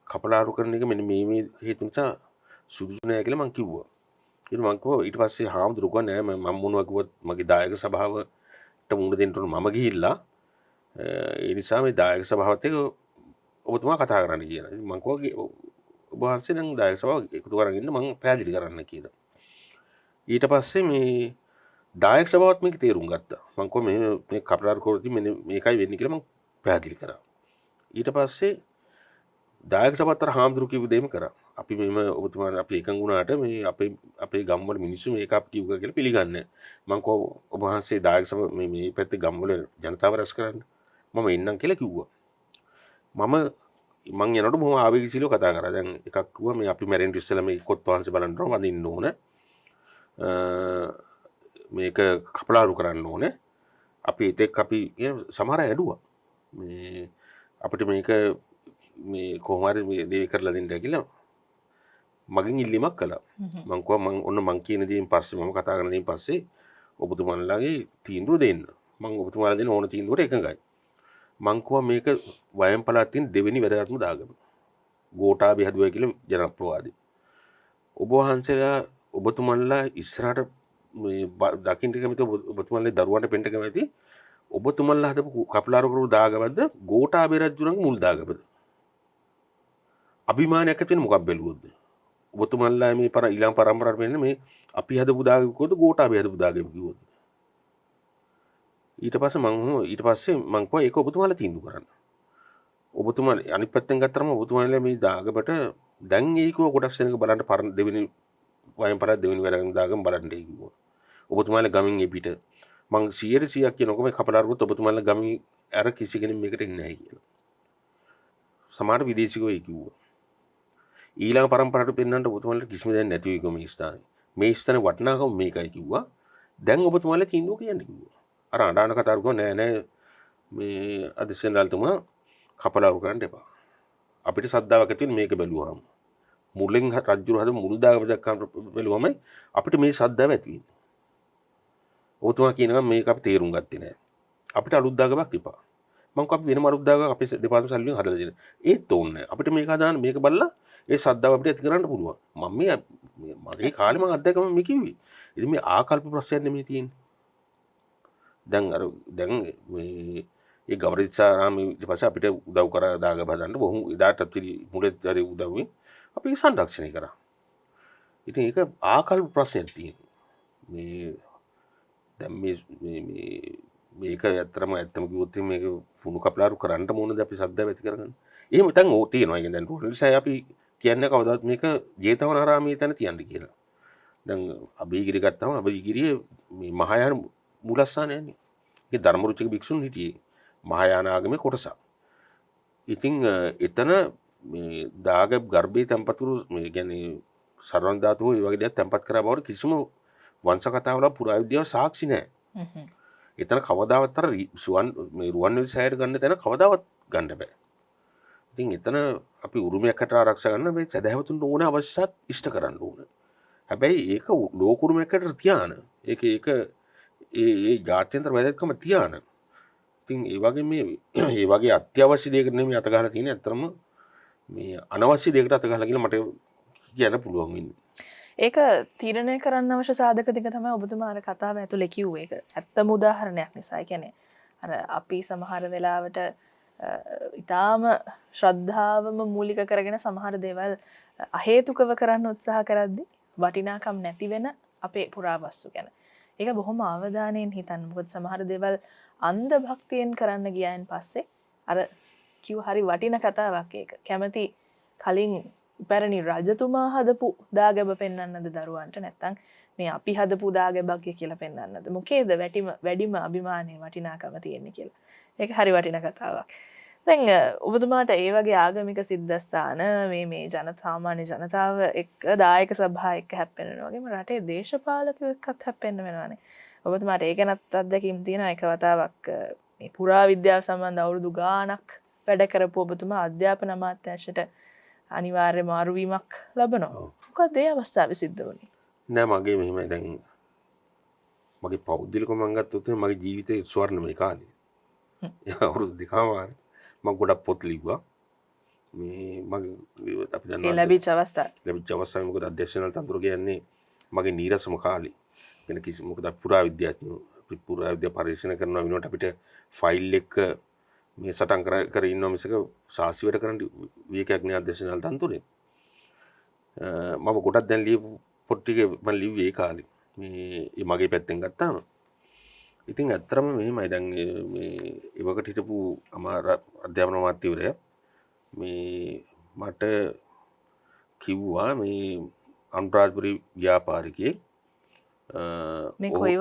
කපලා අරු කරන එක මෙන්න මේ හේතු නිසා සුදුසු නෑ කියලා මං කිව්වා. ඊට පස්සේ හාමුදුරුවෝ නෑ මම මොනවා කිව්වත් මගේ දායක සභාවට මුණ දෙන්න ඕන මම ගිහිල්ලා ඒ නිසා මේ දායක සභාවත් එක්ක ඔබතුමා කතා කරන්න කියලා. ඉතින් මං කිව්වා ඔබ වහන්සේ නම් දායක සභාව එකතු කරගෙන ඉන්න මං පැහැදිලි කරන්න කියලා. ඊට පස්සේ මේ දායක සභාවත් මේක තේරුම් ගත්තා. මං කිව්වා මේ කපලා අරු කරද්දි මෙන්න මේකයි වෙන්නේ කියලා මං පැහැදිලි කරා. ඊට පස්සේ දායක සභාවට හාමුදුරුවෝ කිව්ව දෙයම කරා. අපි මෙහෙම ඔබතුමාලා අපි එකඟ වුණාට මේ අපේ ගම්වල මිනිස්සු මේක අපි කිව්වා කියලා පිළිගන්නේ. මං කෝ ඔබ වහන්සේ දායක සභාව මේ පැත්තේ ගම්වල ජනතාව රැස් කරන්න. මම එන්නම් කියලා කිව්වා. මං යනකොට බොහොම ආවේගශීලව කතා කරා. දැන් එකක් කිව්වා මේ අපි මැරෙන්න ඉස්සෙල්ලා මේ කොත් වහන්සේ බලන්න ඕන වඳින්න ඕන. මේක කපලා අරු කරන්න ඕනේ. අපි ඒතෙක් අපි සමහර අය ඇඬුවා. මේ අපිට මේක මේ කොහොම හරි මේ දේ කරලා දෙන්න කියලා මගෙන් ඉල්ලීමක් කළා. මං කිව්වා මං කියන දේෙන් පස්සේ මම කතා කරන දේෙන් පස්සේ ඔබතුමාලාගේ තීන්දුව දෙන්න. මං ඔබතුමාලා දෙන ඕන තීන්දුවට එකඟයි. මං කිව්වා මේක වයම් පළාතේ තියෙන දෙවෙනි වැදගත්ම දාගම. ගෝඨාභය හදුවා කියලා ජනප්‍රවාදී. ඔබ වහන්සේලා ඔබතුමාලා ඉස්සරහට මේ දකින්න කැමති ඔබතුමාලා දරුවන්ට පෙන්ට කැමති ඔබතුමාලා හදපු කපලා අරු කරපු දාගමක්ද ගෝඨාභය රජුණන්ගේ මුල් දාගමද? අභිමානයක් ඇති වෙන මොකක් බැලුවොත්ද? ඔබතුමාලා මේ ඊළඟ පරම්පරාවට වෙන්නේ මේ අපි හදපු දාගම කිව්වොත් ගෝඨාභය හදපු දාගම කිව්වොත්. ඊට පස්සේ මං කිව්වා ඒක ඔබතුමාලා තීන්දුව කරන්න. ඔබතුමාලා අනිත් පැත්තෙන් ගත්තරම ඔබතුමාලා මේ දාගමට දැන් ඒක කොටස් වෙනක බලන්න පරණ දෙවෙනි වයම් පළාත දෙවෙනි වැරගම් දාගම බලන්න කිව්වා. ඔබතුමාලා ගමින් එපිට මං 100% කියනකො මේ කපලා අරුවත් ඔබතුමාලා ගමින් අර කිසි කෙනෙක් මේකට එන්නේ නැහැ කියලා. සමහර විදේශිකයෝ ඒ කිව්වා. ඊළඟ පරම්පරාවට පෙන්වන්න ඔබතුමාලා කිසිම දෙයක් නැති වෙයි මේ ස්ථානේ. මේ ස්ථානේ වටිනාකම මේකයි කිව්වා. දැන් ඔබතුමාලා තීන්දුව කියන්න කිව්වා. අර අඬන කතා කරුවා නෑ මේ අධිසෙන්රාල්තුමා කපලා අරු කරන්න එපා. අපිට සද්දාවක් ඇති වෙන මේක බැලුවාම. මුලින් රජුර හද මුල් දාගම දැක්කම බැලුවම අපිට මේ සද්දාව ඇති වෙන්නේ. ඔබතුමා කියනවා මේක අපි තේරුම් ගත්තේ නෑ. අපිට අලුත් දාගමක් එපා. මම කිව්වා අපි වෙනම අලුත් දාගමක් අපේ දෙපාර්තමේන්තුව සල්ලියෙන් හදලා දෙන්න. ඒත් ඕනේ නෑ. අපිට මේක හදාන්න මේක බලලා ඒ සද්දාව අපිට ඇති කරන්න පුළුවන්. මගේ කාලේ මම අත්දැකම මේ කිව්වේ. ඉතින් මේ ආකල්ප ප්‍රශ්නයක් නෙමෙයි තියෙන්නේ. දැන් මේ ඒ ගවරිස්සාරාම ඊට පස්සේ අපිට උදව් කරා දාග බදන්න බොහොම ඉදාට මුලත් හරි උදව්වෙන් අපි සංරක්ෂණය කරා. ඉතින් ඒක ආකල්ප ප්‍රශ්නයක් තියෙනවා. මේ දැන් මේක ඇත්තම කිව්වොත් මේක පුණු කපලාරු කරන්න මොනද අපි සද්දාව ඇති කරගන්න. එහෙම දැන් ඕක තියෙනවා. ඒ දැන් රුවන්වැලිසෑය අපි කියන්නේ කවදාවත් මේක ජේතවනාරාමයේ තැන තියන්න කියලා. දැන් අභිගිරිය ගත්තාම අභිගිරිය මේ මහායාන මූලස්ථානයනේ. ඒ ධර්මරුචික භික්ෂුන් හිටියේ මහායාන ආගමේ කොටසක්. ඉතින් එතන මේ දාගැබ් ගර්භයේ තැන්පතුරු මේ කියන්නේ සර්වණ ධාතුව ඒ වගේ දේවල් තැන්පත් කරා බවට කිසිම වංශ කතාවල පුරාවිද්‍යාව සාක්ෂි නැහැ. එතන කවදාවත් අර මේ රුවන්වැලිසෑයට ගන්න තැන කවදාවත් ගන්න බෑ. ඉතින් එතන අපි උරුමයකට ආරක්ෂා ගන්න මේ සදහැවතුන්ට ඕන අවශ්‍යතාවත් ඉෂ්ට කරන්න ඕන. හැබැයි ඒක ලෝක උරුමයකට තියාන. ඒක ඒ ජාත්‍යන්තර වැදගත්කම තියාන. ඉතින් ඒ වගේ අත්‍යවශ්‍ය දෙයකට නෙමෙයි අත ගහලා තියෙන්නේ. ඇත්තටම මේ අනවශ්‍ය දෙයකට අත ගහලා කියලා මට කියන්න පුළුවන් වෙන්නේ. ඒක තීරණය කරන්න අවශ්‍ය සාධක ටික තමයි ඔබතුමා අර කතාව ඇතුලේ කිව්වේ. ඒක ඇත්තම උදාහරණයක් නිසා. ඒ කියන්නේ අර අපි සමහර වෙලාවට ඊටාම ශ්‍රද්ධාවම මූලික කරගෙන සමහර දේවල් අහේතුකව කරන්න උත්සාහ කරද්දී වටිනාකම් නැති වෙන අපේ පුරාවස්තු ගැන. ඒක බොහොම අවධානයෙන් හිතන්න. මොකද සමහර දේවල් අන්ධ භක්තියෙන් කරන්න ගියායින් පස්සේ අර කිව් හරි වටින කතාවක් ඒක. කැමැති කලින් පැරණි රජතුමා හදපු දාගැබ පෙන්වන්නද දරුවන්ට නැත්නම් මේ අපි හදපු දාගැබක් කියලා පෙන්වන්නද? මොකේද වැඩිම අභිමානය වටිනාකම තියෙන්නේ කියලා. ඒක හරි වටින කතාවක්. දැන් ඔබතුමාට ඒ වගේ ආගමික සිද්ධාස්ථාන මේ සාමාන්‍ය ජනතාව එක්ක දායක සභා එක්ක හැප්පෙනවා වගේම රටේ දේශපාලකයෝ එක්කත් හැප්පෙන්න වෙනවානේ. ඔබතුමාට ඒක නැත් අත්දැකීම් තියෙනවා. එක වතාවක් මේ පුරා විද්‍යාව සම්බන්ධ අවුරුදු ගාණක් වැඩ කරපු ඔබතුමා අධ්‍යාපන අමාත්‍යාංශයට අනිවාර්ය මාරුවීමක් ලබනවා. මොකද ඒ අවස්ථාවේ සිද්ධ වුණේ? නෑ මගේ මෙහෙමයි දැන් මගේ පෞද්ගලිකව මම ගත්තොත් මගේ ජීවිතේ ස්වර්ණමය කාලේ. අවුරුදු දෙකමාර මම ගොඩක් පොත් ලිව්වා. මේ මගේ අපි දන්නවා ලැබිච්ච අවස්ථාව මොකද අධ්‍යක්ෂණල් තන්ත්‍ර කියන්නේ මගේ නීරසම කාලේ. වෙන කිසි මොකද පුරාවිද්‍යාඥයෝ පුරාවිද්‍යා පරීක්ෂණ කරනවා වෙනකොට අපිට ෆයිල් එක මේ සටන් කර ඉන්නවා මිසක සාක්ෂි වැඩ කරන්න විවේකයක් නෑ අධ්‍යක්ෂණල් තන්ත්‍රේ. මම ගොඩක් දැන් ලියපු පොත් ටික මම ලිව්වේ ඒ කාලේ. මේ මගේ පැත්තෙන් ගත්තාම ඉතින් ඇත්තටම මෙහෙමයි දැන් මේ ඉවකට හිටපු අධ්‍යාපන අමාත්‍යවරයා මේ මට කිව්වා මේ අනුරාධපුර ව්‍යාපාරිකයෙක් මේ කොයි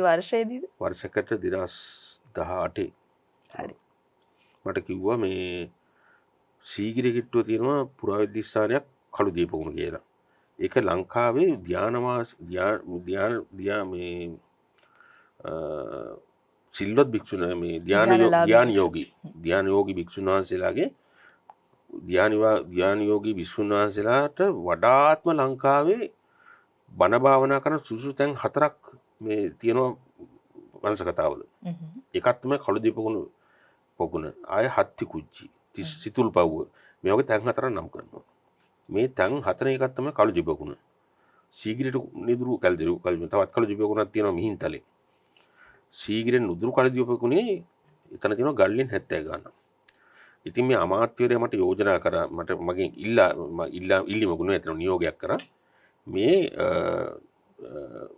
වර්ෂයේදීද? වර්ෂයකට 2018. හරි. මට කිව්වා මේ සීගිරිය කිට්ටුව තියෙනවා පුරාවිද්‍යා ස්ථානයක් කළු දීපගුණ කියලා. ඒක ලංකාවේ සිල්වත් භික්ෂුණ මේ ධ්‍යාන යෝගී භික්ෂුන් වහන්සේලාගේ ධ්‍යාන යෝගී භික්ෂුන් වහන්සේලාට වඩාත්ම ලංකාවේ බණ භාවනා කරන සුසු තැන් 4ක් මේ තියෙනවා වංශ කතාවල. එකක් තමයි කළු දීපගුණ පොකුණ, ආය හත්ති කුච්චි, සිතුල් පව්ව. මේ වගේ තැන් 4ක් නම් කරනවා. මේ තැන් 4 එකක් තමයි කළු දීපගුණ. සීගිරියට නිදුරු කල්දිරු තවත් කළු දීපගුණක් තියෙනවා මිහින්තලේ. සීගිරෙන් නුදුරු කළු දීපගුණේ එතන තියෙනවා ගල්ලෙන් 70 ගන්න. ඉතින් මේ අමාත්‍යවරයා මට යෝජනා කරා මට මගෙන් ඉල්ලීමකුණ එතන නියෝගයක් කරා. මේ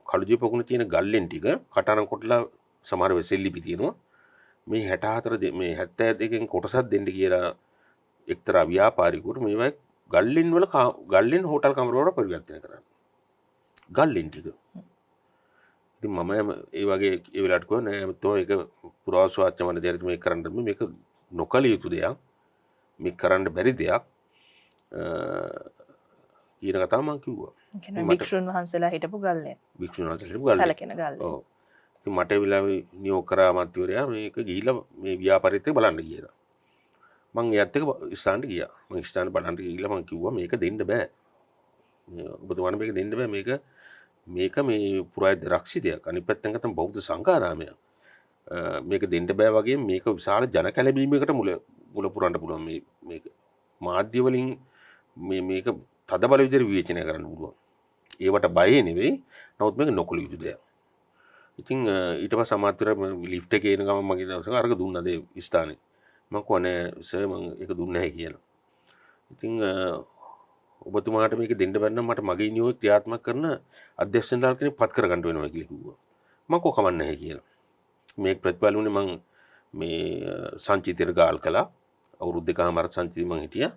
කළු දීපගුණ තියෙන ගල්ලෙන් ටික කටහඬ කොටලා සමහර වෙසෙල්ලිපි තියෙනවා. මේ 64 මේ 72කින් කොටසක් දෙන්න කියලා එක්තරා ව්‍යාපාරිකයෙකුට මේවා ගල්ලෙන් හෝටල් කමර වල පරිවර්තනය කරන්න. ගල්ලෙන් ටික. ඉතින් මම ඒ වගේ ඒ වෙලාවට කිව්වා නෑ මතෝ ඒක පුරාවිද්‍යාඥ වන දෙයක් මේක කරන්න මේක නොකල යුතු දෙයක්. මේක කරන්න බැරි දෙයක්. ඊන කතාව මම කිව්වා. භික්ෂුන් වහන්සේලා හිටපු ගල්ලෙන්. සැලකෙන ගල්ලෙන්. ඔව්. ඉතින් මට ඒ වෙලාවේ නියෝග කරා අමාත්‍යවරයා මේක ගිහිල්ලා මේ ව්‍යාපාරිත් එක්ක බලන්න කියලා. මම එයත් එක්ක ස්ථානට ගියා. මම ස්ථාන බලන්න ගිහිල්ලා මම කිව්වා මේක දෙන්න බෑ. ඔබතුමාට මේක දෙන්න බෑ මේක මේ පුරාවිද්‍යා රක්ෂිතයක්. අනිත් පැත්තෙන් ගත්තම බෞද්ධ සංඝාරාමයක්. මේක දෙන්න බෑ වගේ මේක විශාල ජන කැළඹීමකට මුල පුරන්න පුළුවන් මේක. මාධ්‍ය වලින් මේක තද බල විදිහට විවේචනය කරන්න පුළුවන්. ඒවට බය නෙවෙයි. නමුත් මේක නොකළ යුතු දෙයක්. ඉතින් ඊට පස්සේ අමාත්‍යර ලිෆ්ට් එකේ එන ගමන් මගේ දවසක අරක දුන්නද ඒ ස්ථානේ. මම කොහොනේ සර් මම ඒක දුන්නේ නැහැ කියලා. ඉතින් ඔබතුමාට මේක දෙන්න බැන්නම් මට මගේ නියෝගය ක්‍රියාත්මක කරන අධ්‍යක්ෂණදාල් කෙනෙක් පත් කරගන්න වෙනවා කියලා කිව්වා. මම කොහොමද නැහැ කියලා. මේක ප්‍රතිඵල වුණේ මම මේ සංචිතයට ගාල් කළා. අවුරුදු දෙකමාර සංචිතය මම හිටියා.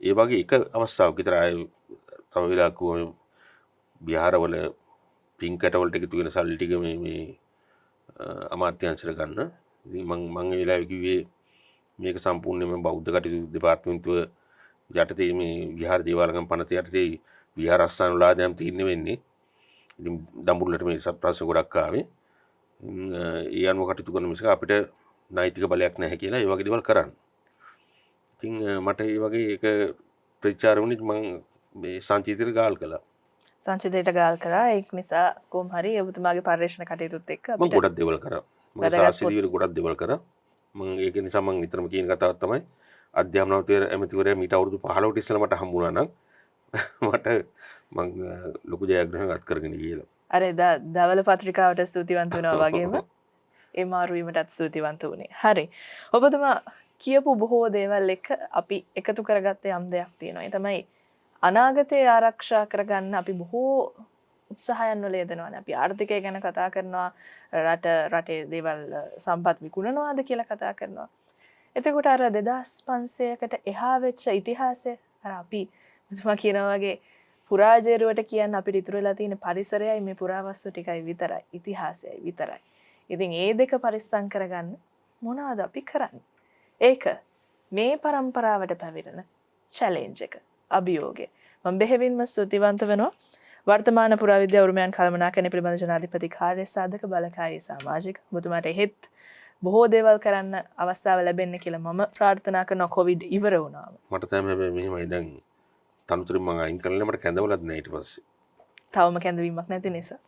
ඒ වගේ එක අවස්ථාවක විතර ආයේ තව වෙලාවක විහාරවල පින්කට වලට එකතු වෙන සල්ලි ටික මේ අමාත්‍යාංශයට ගන්න. ඉතින් මම ඒ වෙලාවේ කිව්වේ මේක සම්පූර්ණයෙන්ම බෞද්ධ කටයුතු දෙපාර්තමේන්තුව යටතේ මේ විහාර දේවාලගම් පනත යටතේ විහාරස්ථාන වල ආදායම් තීරණය වෙන්නේ. ඉතින් දඹුල්ලට මේ ප්‍රශ්න ගොඩක් ආවේ. ඒ අනුව කටයුතු කරන මිසක අපිට නෛතික බලයක් නැහැ කියලා ඒ වගේ දේවල් කරන්න. ඉතින් මට ඒ වගේ එක ප්‍රතිචාර වුණේ මම මේ සංචිතයට ගාල් කළා. සංචිතයට ගාල් කරා ඒක නිසා කොහොම හරි ඔබතුමාගේ පරිශ්‍රණ කටයුතුත් එක්ක මම ගොඩක් දේවල් කරා. මම සාස්ත්‍රීය ගොඩක් දේවල් කරා. මම ඒක නිසා මම නිතරම කියන කතාවක් තමයි අධ්‍යාපන ඇමතිවරයා මීට අවුරුදු 15කට ඉස්සෙල්ලා මට හම්බුණා නම් මට මම ලොකු ජයග්‍රහණයක් අත් කරගෙන ගියලා. අර එදා දවල පත්‍රිකාවට ස්තුතිවන්ත වෙනවා වගේම ඒ මාරු වීමටත් ස්තුතිවන්ත වුණේ. හරි. ඔබතුමා කියපු බොහෝ දේවල් එක්ක අපි එකතු කරගත්ත යම් දෙයක් තියෙනවා. ඒ තමයි අනාගතය ආරක්ෂා කරගන්න අපි බොහෝ උත්සාහයන් වල යෙදෙනවානේ. අපි ආර්ථිකය ගැන කතා කරනවා, රටේ දේවල් සම්පත් විකුණනවාද කියලා කතා කරනවා. එතකොට අර 2500කට එහා වෙච්ච ඉතිහාසය අර අපි මුතුමා කියනවා වගේ පුරාජේරුවට කියන්න අපිට ඉතුරු වෙලා තියෙන පරිසරයයි මේ පුරාවස්තු ටිකයි විතරයි, ඉතිහාසයයි විතරයි. ඉතින් ඒ දෙක පරිස්සම් කරගන්න මොනවද අපි කරන්නේ? ඒක මේ પરම්පරාවට පැමිණෙන චැලෙන්ජ් එක, අභියෝගය. මම බෙහෙවින්ම ස්තුතිවන්ත වෙනවා. වර්තමාන පුරාවිද්‍යා උරුමයන් කළමනාකරණය පිළිබඳ ජනාධිපති කාර්ය සාධක බලකාරී සමාජික ඔබතුමාට එහෙත් බොහෝ දේවල් කරන්න අවස්ථාව ලැබෙන්න කියලා මම ප්‍රාර්ථනා කරනවා කොවිඩ් ඉවර වුණාම. මට තමයි හැබැයි මෙහෙමයි දැන් තනතුරින් මම අයින් කරලා මට කැඳවලත් නැහැ ඊට පස්සේ. තවම කැඳවීමක් නැති නිසා.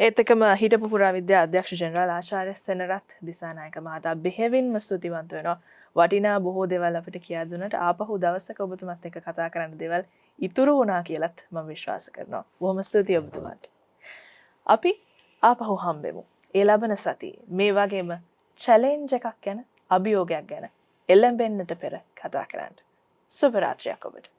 ඒත් එකම හිටපු පුරාවිද්‍යා අධ්‍යක්ෂ ජෙනරාල් ආචාර්ය සෙනරත් දිසානායක මහතා බෙහෙවින්ම ස්තුතිවන්ත වෙනවා. වටිනා බොහෝ දේවල් අපිට කියා දුන්නට ආපහු දවසක ඔබතුමත් එක්ක කතා කරන්න දේවල් ඉතුරු වුණා කියලත් මම විශ්වාස කරනවා. බොහොම ස්තුතියි ඔබතුමාට. අපි ආපහු හම්බෙමු. ඒ ලබන සතියේ මේ වගේම චැලෙන්ජ් එකක් ගැන, අභියෝගයක් ගැන එළඹෙන්නට පෙර කතා කරන්න. සුබ රාත්‍රියක් ඔබට.